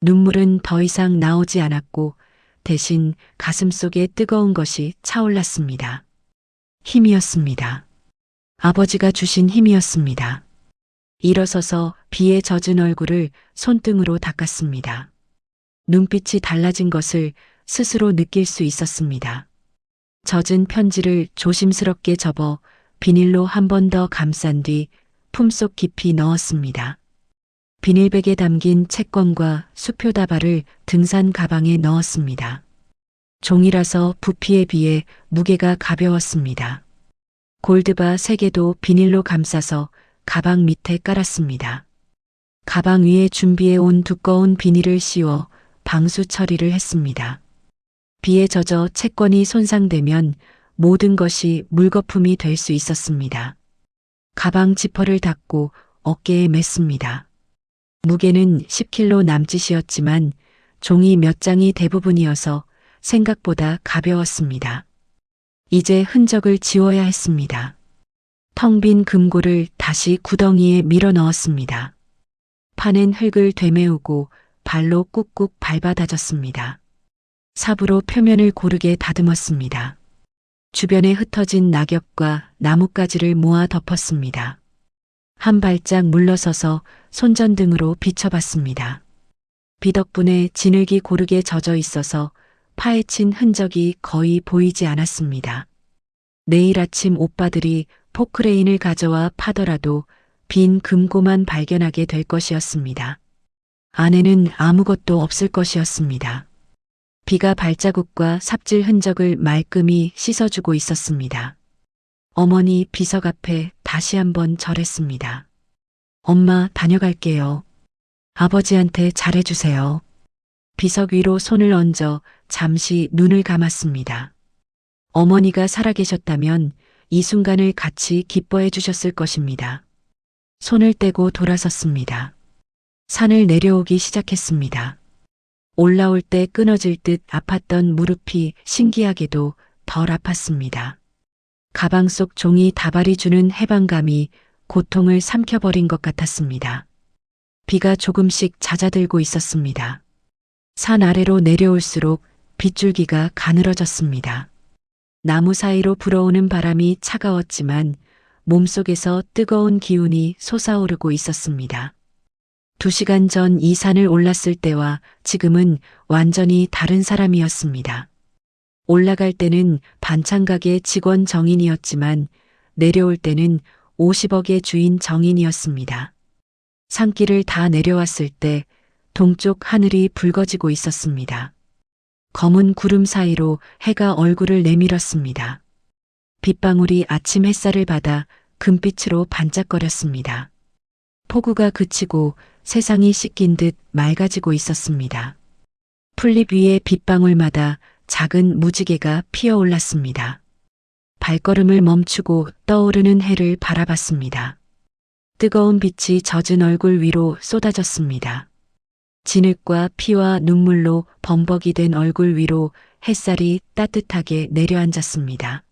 S2: 눈물은 더 이상 나오지 않았고 대신 가슴 속에 뜨거운 것이 차올랐습니다. 힘이었습니다. 아버지가 주신 힘이었습니다. 일어서서 비에 젖은 얼굴을 손등으로 닦았습니다. 눈빛이 달라진 것을 스스로 느낄 수 있었습니다. 젖은 편지를 조심스럽게 접어 비닐로 한 번 더 감싼 뒤 품속 깊이 넣었습니다. 비닐백에 담긴 채권과 수표 다발을 등산 가방에 넣었습니다. 종이라서 부피에 비해 무게가 가벼웠습니다. 골드바 3개도 비닐로 감싸서 가방 밑에 깔았습니다. 가방 위에 준비해 온 두꺼운 비닐을 씌워 방수 처리를 했습니다. 비에 젖어 채권이 손상되면 모든 것이 물거품이 될 수 있었습니다. 가방 지퍼를 닫고 어깨에 맸습니다. 무게는 10kg 남짓이었지만 종이 몇 장이 대부분이어서 생각보다 가벼웠습니다. 이제 흔적을 지워야 했습니다. 텅 빈 금고를 다시 구덩이에 밀어 넣었습니다. 파낸 흙을 되메우고 발로 꾹꾹 밟아 다졌습니다. 삽으로 표면을 고르게 다듬었습니다. 주변에 흩어진 낙엽과 나뭇가지를 모아 덮었습니다. 한 발짝 물러서서 손전등으로 비춰봤습니다. 비 덕분에 진흙이 고르게 젖어 있어서 파헤친 흔적이 거의 보이지 않았습니다. 내일 아침 오빠들이 포크레인을 가져와 파더라도 빈 금고만 발견하게 될 것이었습니다. 안에는 아무것도 없을 것이었습니다. 비가 발자국과 삽질 흔적을 말끔히 씻어주고 있었습니다. 어머니 비석 앞에 다시 한번 절했습니다. 엄마 다녀갈게요. 아버지한테 잘해주세요. 비석 위로 손을 얹어 잠시 눈을 감았습니다. 어머니가 살아계셨다면 이 순간을 같이 기뻐해 주셨을 것입니다. 손을 떼고 돌아섰습니다. 산을 내려오기 시작했습니다. 올라올 때 끊어질 듯 아팠던 무릎이 신기하게도 덜 아팠습니다. 가방 속 종이 다발이 주는 해방감이 고통을 삼켜버린 것 같았습니다. 비가 조금씩 잦아들고 있었습니다. 산 아래로 내려올수록 빗줄기가 가늘어졌습니다. 나무 사이로 불어오는 바람이 차가웠지만 몸속에서 뜨거운 기운이 솟아오르고 있었습니다. 2시간 전 이 산을 올랐을 때와 지금은 완전히 다른 사람이었습니다. 올라갈 때는 반찬가게 직원 정인이었지만 내려올 때는 50억의 주인 정인이었습니다. 산길을 다 내려왔을 때 동쪽 하늘이 붉어지고 있었습니다. 검은 구름 사이로 해가 얼굴을 내밀었습니다. 빗방울이 아침 햇살을 받아 금빛으로 반짝거렸습니다. 폭우가 그치고 세상이 씻긴 듯 맑아지고 있었습니다. 풀잎 위에 빗방울마다 작은 무지개가 피어올랐습니다. 발걸음을 멈추고 떠오르는 해를 바라봤습니다. 뜨거운 빛이 젖은 얼굴 위로 쏟아졌습니다. 진흙과 피와 눈물로 범벅이 된 얼굴 위로 햇살이 따뜻하게 내려앉았습니다.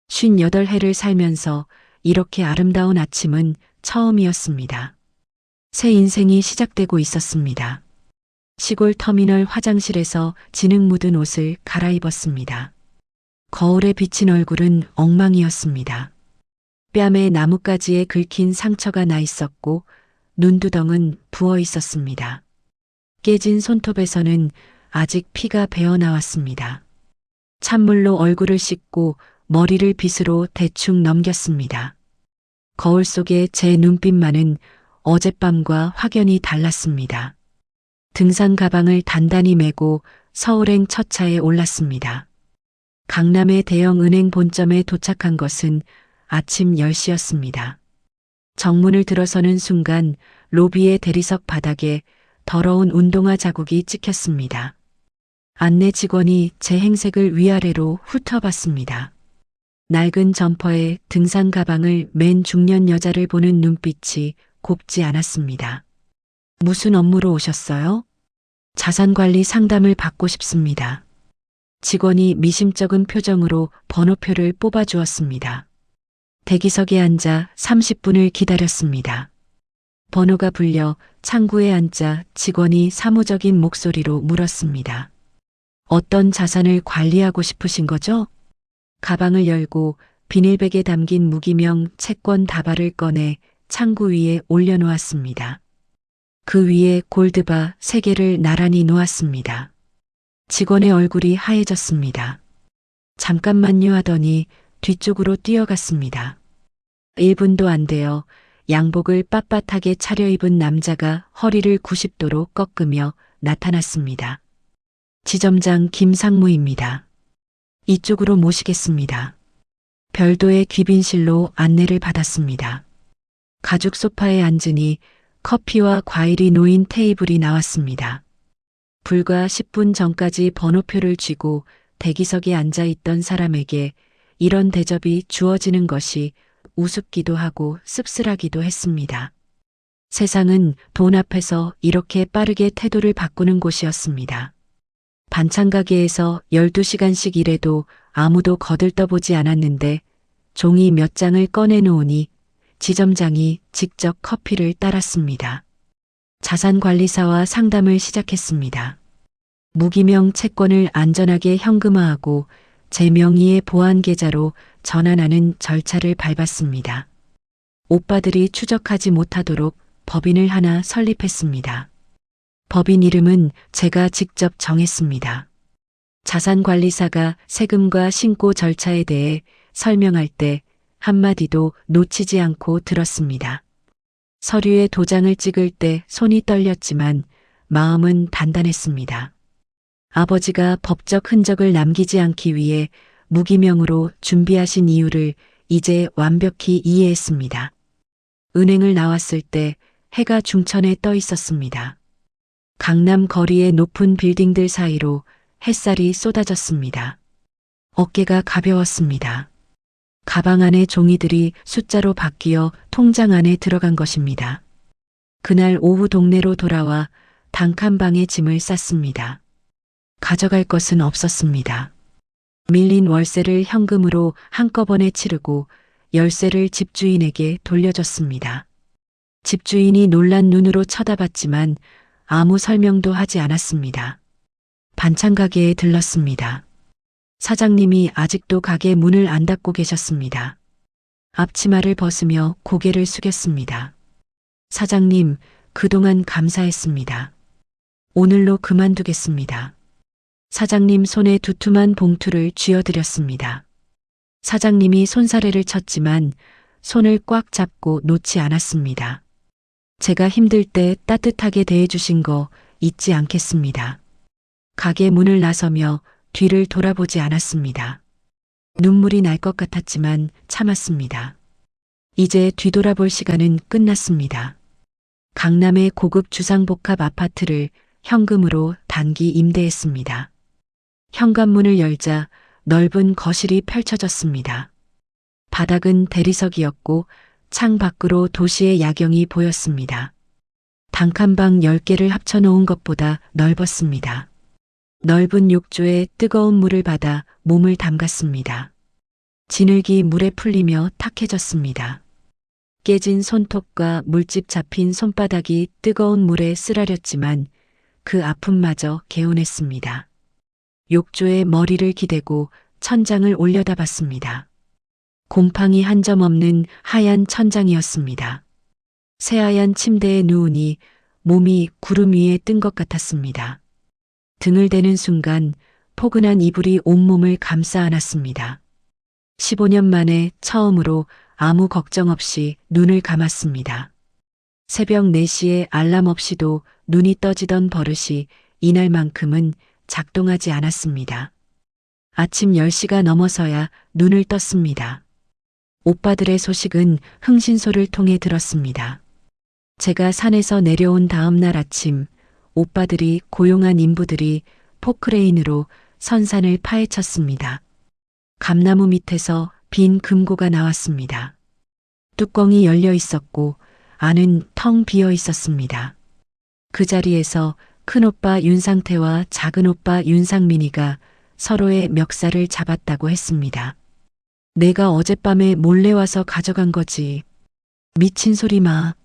S2: 58해를 살면서 이렇게 아름다운 아침은 처음이었습니다. 새 인생이 시작되고 있었습니다. 시골 터미널 화장실에서 진흙 묻은 옷을 갈아입었습니다. 거울에 비친 얼굴은 엉망이었습니다. 뺨에 나뭇가지에 긁힌 상처가 나 있었고 눈두덩은 부어 있었습니다. 깨진 손톱에서는 아직 피가 배어 나왔습니다. 찬물로 얼굴을 씻고 머리를 빗으로 대충 넘겼습니다. 거울 속에 제 눈빛만은 어젯밤과 확연히 달랐습니다. 등산 가방을 단단히 메고 서울행 첫 차에 올랐습니다. 강남의 대형 은행 본점에 도착한 것은 아침 10시였습니다. 정문을 들어서는 순간 로비의 대리석 바닥에 더러운 운동화 자국이 찍혔습니다. 안내 직원이 제 행색을 위아래로 훑어봤습니다. 낡은 점퍼에 등산 가방을 맨 중년 여자를 보는 눈빛이 곱지 않았습니다. 무슨 업무로 오셨어요? 자산관리 상담을 받고 싶습니다. 직원이 미심쩍은 표정으로 번호표를 뽑아주었습니다. 대기석에 앉아 30분을 기다렸습니다. 번호가 불려 창구에 앉자 직원이 사무적인 목소리로 물었습니다. 어떤 자산을 관리하고 싶으신 거죠? 가방을 열고 비닐백에 담긴 무기명 채권 다발을 꺼내 창구 위에 올려놓았습니다. 그 위에 골드바 3개를 나란히 놓았습니다. 직원의 얼굴이 하얘졌습니다. 잠깐만요 하더니 뒤쪽으로 뛰어갔습니다. 1분도 안 되어 양복을 빳빳하게 차려입은 남자가 허리를 90도로 꺾으며 나타났습니다. 지점장 김상무입니다. 이쪽으로 모시겠습니다. 별도의 귀빈실로 안내를 받았습니다. 가죽 소파에 앉으니 커피와 과일이 놓인 테이블이 나왔습니다. 불과 10분 전까지 번호표를 쥐고 대기석에 앉아있던 사람에게 이런 대접이 주어지는 것이 우습기도 하고 씁쓸하기도 했습니다. 세상은 돈 앞에서 이렇게 빠르게 태도를 바꾸는 곳이었습니다. 반찬 가게에서 12시간씩 일해도 아무도 거들떠보지 않았는데 종이 몇 장을 꺼내놓으니 지점장이 직접 커피를 따랐습니다. 자산관리사와 상담을 시작했습니다. 무기명 채권을 안전하게 현금화하고 제 명의의 보안계좌로 전환하는 절차를 밟았습니다. 오빠들이 추적하지 못하도록 법인을 하나 설립했습니다. 법인 이름은 제가 직접 정했습니다. 자산관리사가 세금과 신고 절차에 대해 설명할 때 한마디도 놓치지 않고 들었습니다. 서류에 도장을 찍을 때 손이 떨렸지만 마음은 단단했습니다. 아버지가 법적 흔적을 남기지 않기 위해 무기명으로 준비하신 이유를 이제 완벽히 이해했습니다. 은행을 나왔을 때 해가 중천에 떠 있었습니다. 강남 거리의 높은 빌딩들 사이로 햇살이 쏟아졌습니다. 어깨가 가벼웠습니다. 가방 안의 종이들이 숫자로 바뀌어 통장 안에 들어간 것입니다. 그날 오후 동네로 돌아와 단칸방에 짐을 쌌습니다. 가져갈 것은 없었습니다. 밀린 월세를 현금으로 한꺼번에 치르고 열쇠를 집주인에게 돌려줬습니다. 집주인이 놀란 눈으로 쳐다봤지만 아무 설명도 하지 않았습니다. 반찬 가게에 들렀습니다. 사장님이 아직도 가게 문을 안 닫고 계셨습니다. 앞치마를 벗으며 고개를 숙였습니다. 사장님, 그동안 감사했습니다. 오늘로 그만두겠습니다. 사장님 손에 두툼한 봉투를 쥐어드렸습니다. 사장님이 손사래를 쳤지만 손을 꽉 잡고 놓지 않았습니다. 제가 힘들 때 따뜻하게 대해주신 거 잊지 않겠습니다. 가게 문을 나서며 뒤를 돌아보지 않았습니다. 눈물이 날 것 같았지만 참았습니다. 이제 뒤돌아볼 시간은 끝났습니다. 강남의 고급 주상복합 아파트를 현금으로 단기 임대했습니다. 현관문을 열자 넓은 거실이 펼쳐졌습니다. 바닥은 대리석이었고 창 밖으로 도시의 야경이 보였습니다. 단칸방 10개를 합쳐놓은 것보다 넓었습니다. 넓은 욕조에 뜨거운 물을 받아 몸을 담갔습니다. 진흙이 물에 풀리며 탁해졌습니다. 깨진 손톱과 물집 잡힌 손바닥이 뜨거운 물에 쓰라렸지만 그 아픔마저 개운했습니다. 욕조에 머리를 기대고 천장을 올려다봤습니다. 곰팡이 한 점 없는 하얀 천장이었습니다. 새하얀 침대에 누우니 몸이 구름 위에 뜬 것 같았습니다. 등을 대는 순간 포근한 이불이 온몸을 감싸 안았습니다. 15년 만에 처음으로 아무 걱정 없이 눈을 감았습니다. 새벽 4시에 알람 없이도 눈이 떠지던 버릇이 이날만큼은 작동하지 않았습니다. 아침 10시가 넘어서야 눈을 떴습니다. 오빠들의 소식은 흥신소를 통해 들었습니다. 제가 산에서 내려온 다음 날 아침 오빠들이 고용한 인부들이 포크레인으로 선산을 파헤쳤습니다. 감나무 밑에서 빈 금고가 나왔습니다. 뚜껑이 열려 있었고 안은 텅 비어 있었습니다. 그 자리에서 큰오빠 윤상태와 작은오빠 윤상민이가 서로의 멱살을 잡았다고 했습니다. 내가 어젯밤에 몰래 와서 가져간 거지. 미친 소리 마.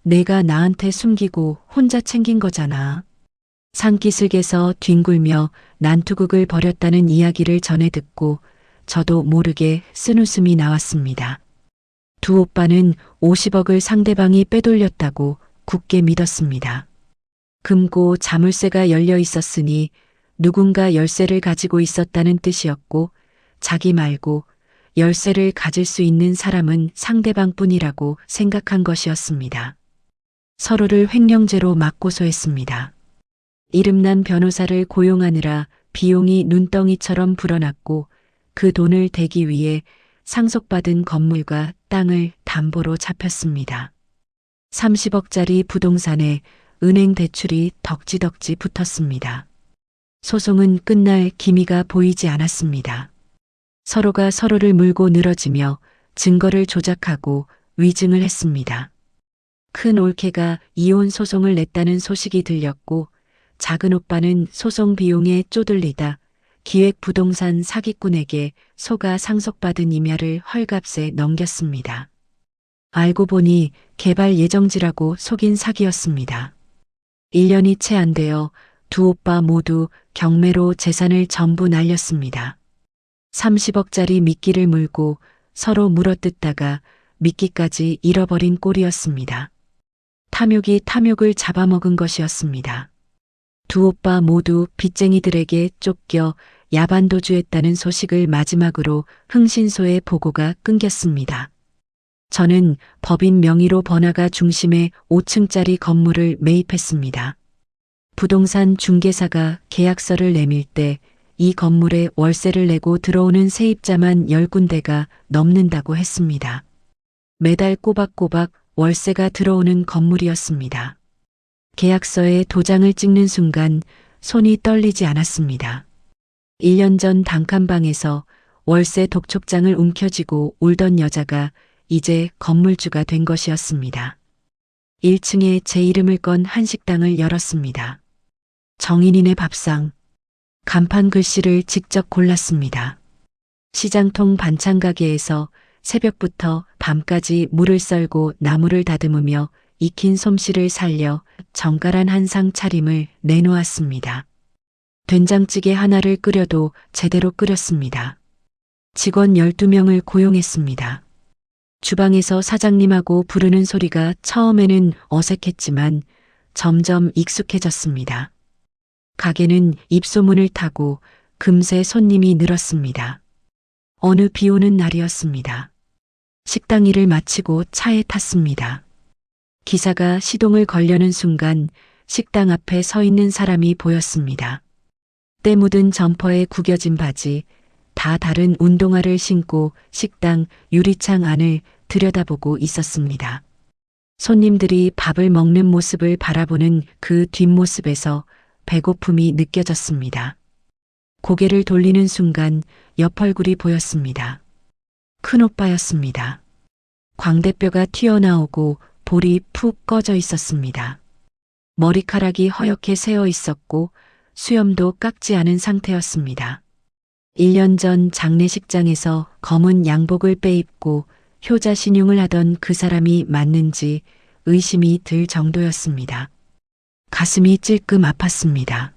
S2: 내가 나한테 숨기고 혼자 챙긴 거잖아. 산기슭에서 뒹굴며 난투극을 벌였다는 이야기를 전해 듣고 저도 모르게 쓴웃음이 나왔습니다. 두 오빠는 50억을 상대방이 빼돌렸다고 굳게 믿었습니다. 금고 자물쇠가 열려 있었으니 누군가 열쇠를 가지고 있었다는 뜻이었고 자기 말고 열쇠를 가질 수 있는 사람은 상대방뿐이라고 생각한 것이었습니다. 서로를 횡령죄로 맞고소했습니다. 이름난 변호사를 고용하느라 비용이 눈덩이처럼 불어났고 그 돈을 대기 위해 상속받은 건물과 땅을 담보로 잡혔습니다. 30억짜리 부동산에 은행 대출이 덕지덕지 붙었습니다. 소송은 끝날 기미가 보이지 않았습니다. 서로가 서로를 물고 늘어지며 증거를 조작하고 위증을 했습니다. 큰 올케가 이혼 소송을 냈다는 소식이 들렸고 작은 오빠는 소송 비용에 쪼들리다 기획부동산 사기꾼에게 속아 상속받은 임야를 헐값에 넘겼습니다. 알고 보니 개발 예정지라고 속인 사기였습니다. 1년이 채 안 되어 두 오빠 모두 경매로 재산을 전부 날렸습니다. 30억짜리 미끼를 물고 서로 물어뜯다가 미끼까지 잃어버린 꼴이었습니다. 탐욕이 탐욕을 잡아먹은 것이었습니다. 두 오빠 모두 빚쟁이들에게 쫓겨 야반도주했다는 소식을 마지막으로 흥신소의 보고가 끊겼습니다. 저는 법인 명의로 번화가 중심의 5층짜리 건물을 매입했습니다. 부동산 중개사가 계약서를 내밀 때 이 건물에 월세를 내고 들어오는 세입자만 10군데가 넘는다고 했습니다. 매달 꼬박꼬박 월세가 들어오는 건물이었습니다. 계약서에 도장을 찍는 순간 손이 떨리지 않았습니다. 1년 전 단칸방에서 월세 독촉장을 움켜쥐고 울던 여자가 이제 건물주가 된 것이었습니다. 1층에 제 이름을 건 한식당을 열었습니다. 정인이네 밥상. 간판 글씨를 직접 골랐습니다. 시장통 반찬 가게에서 새벽부터 밤까지 물을 썰고 나무를 다듬으며 익힌 솜씨를 살려 정갈한 한상 차림을 내놓았습니다. 된장찌개 하나를 끓여도 제대로 끓였습니다. 직원 12명을 고용했습니다. 주방에서 사장님하고 부르는 소리가 처음에는 어색했지만 점점 익숙해졌습니다. 가게는 입소문을 타고 금세 손님이 늘었습니다. 어느 비 오는 날이었습니다. 식당 일을 마치고 차에 탔습니다. 기사가 시동을 걸려는 순간 식당 앞에 서 있는 사람이 보였습니다. 때 묻은 점퍼에 구겨진 바지, 다 다른 운동화를 신고 식당 유리창 안을 들여다보고 있었습니다. 손님들이 밥을 먹는 모습을 바라보는 그 뒷모습에서 배고픔이 느껴졌습니다. 고개를 돌리는 순간 옆 얼굴이 보였습니다. 큰오빠였습니다. 광대뼈가 튀어나오고 볼이 푹 꺼져 있었습니다. 머리카락이 허옇게 새어 있었고 수염도 깎지 않은 상태였습니다. 1년 전 장례식장에서 검은 양복을 빼입고 효자 신용을 하던 그 사람이 맞는지 의심이 들 정도였습니다. 가슴이 찔끔 아팠습니다.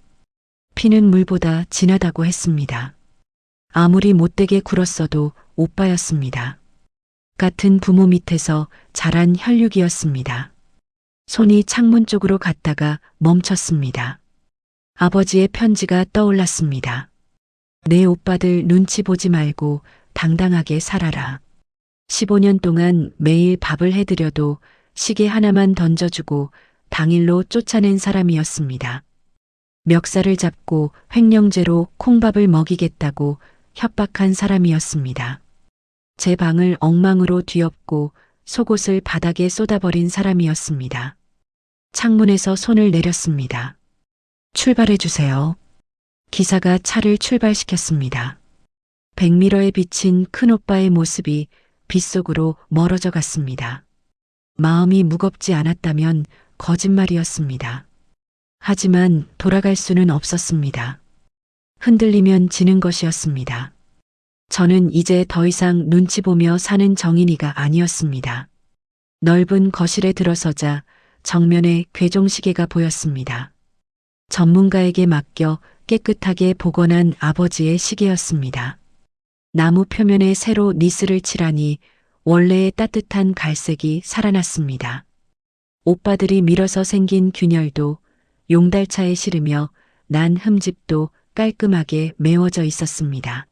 S2: 피는 물보다 진하다고 했습니다. 아무리 못되게 굴었어도 오빠였습니다. 같은 부모 밑에서 자란 혈육이었습니다. 손이 창문 쪽으로 갔다가 멈췄습니다. 아버지의 편지가 떠올랐습니다. 내 오빠들 눈치 보지 말고 당당하게 살아라. 15년 동안 매일 밥을 해드려도 시계 하나만 던져주고 당일로 쫓아낸 사람이었습니다. 멱살을 잡고 횡령죄로 콩밥을 먹이겠다고 협박한 사람이었습니다. 제 방을 엉망으로 뒤엎고 속옷을 바닥에 쏟아버린 사람이었습니다. 창문에서 손을 내렸습니다. 출발해 주세요. 기사가 차를 출발시켰습니다. 백미러에 비친 큰오빠의 모습이 빗속으로 멀어져 갔습니다. 마음이 무겁지 않았다면 거짓말이었습니다. 하지만 돌아갈 수는 없었습니다. 흔들리면 지는 것이었습니다. 저는 이제 더 이상 눈치 보며 사는 정인이가 아니었습니다. 넓은 거실에 들어서자 정면에 궤종시계가 보였습니다. 전문가에게 맡겨 깨끗하게 복원한 아버지의 시계였습니다. 나무 표면에 새로 니스를 칠하니 원래의 따뜻한 갈색이 살아났습니다. 오빠들이 밀어서 생긴 균열도 용달차에 실으며 난 흠집도 깔끔하게 메워져 있었습니다.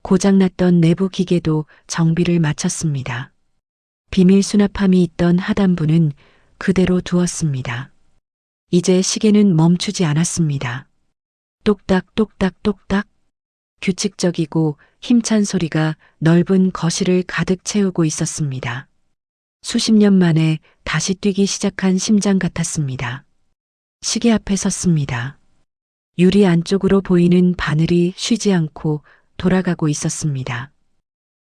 S2: 고장났던 내부 기계도 정비를 마쳤습니다. 비밀 수납함이 있던 하단부는 그대로 두었습니다. 이제 시계는 멈추지 않았습니다. 똑딱 똑딱 똑딱 규칙적이고 힘찬 소리가 넓은 거실을 가득 채우고 있었습니다. 수십 년 만에 다시 뛰기 시작한 심장 같았습니다. 시계 앞에 섰습니다. 유리 안쪽으로 보이는 바늘이 쉬지 않고 돌아가고 있었습니다.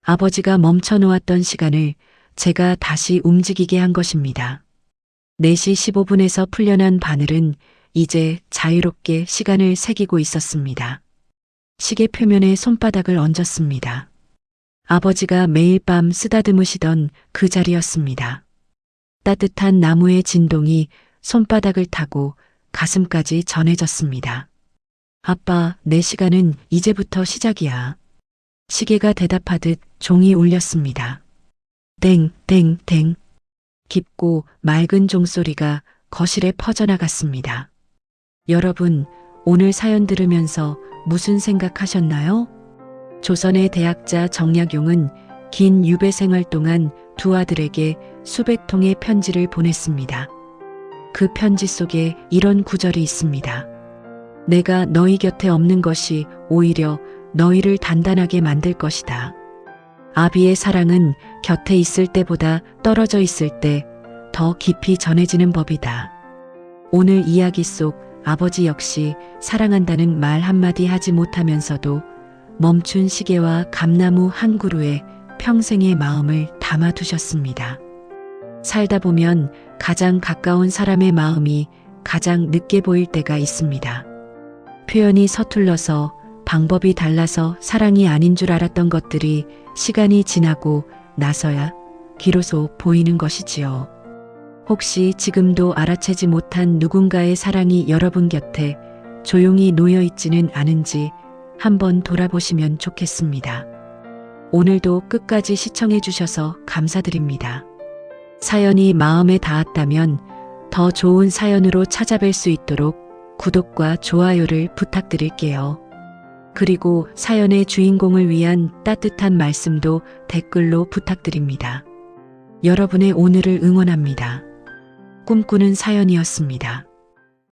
S2: 아버지가 멈춰 놓았던 시간을 제가 다시 움직이게 한 것입니다. 4시 15분에서 풀려난 바늘은 이제 자유롭게 시간을 새기고 있었습니다. 시계 표면에 손바닥을 얹었습니다. 아버지가 매일 밤 쓰다듬으시던 그 자리였습니다. 따뜻한 나무의 진동이 손바닥을 타고 가슴까지 전해졌습니다. 아빠, 내 시간은 이제부터 시작이야. 시계가 대답하듯 종이 울렸습니다. 땡, 땡, 땡. 깊고 맑은 종소리가 거실에 퍼져나갔습니다. 여러분, 오늘 사연 들으면서 무슨 생각하셨나요? 조선의 대학자 정약용은 긴 유배 생활 동안 두 아들에게 수백 통의 편지를 보냈습니다. 그 편지 속에 이런 구절이 있습니다. 내가 너희 곁에 없는 것이 오히려 너희를 단단하게 만들 것이다. 아비의 사랑은 곁에 있을 때보다 떨어져 있을 때 더 깊이 전해지는 법이다. 오늘 이야기 속 아버지 역시 사랑한다는 말 한마디 하지 못하면서도 멈춘 시계와 감나무 한 그루에 평생의 마음을 담아두셨습니다. 살다 보면 가장 가까운 사람의 마음이 가장 늦게 보일 때가 있습니다. 표현이 서툴러서 방법이 달라서 사랑이 아닌 줄 알았던 것들이 시간이 지나고 나서야 비로소 보이는 것이지요. 혹시 지금도 알아채지 못한 누군가의 사랑이 여러분 곁에 조용히 놓여 있지는 않은지 한번 돌아보시면 좋겠습니다. 오늘도 끝까지 시청해 주셔서 감사드립니다. 사연이 마음에 닿았다면 더 좋은 사연으로 찾아뵐 수 있도록 구독과 좋아요를 부탁드릴게요. 그리고 사연의 주인공을 위한 따뜻한 말씀도 댓글로 부탁드립니다. 여러분의 오늘을 응원합니다. 꿈꾸는 사연이었습니다.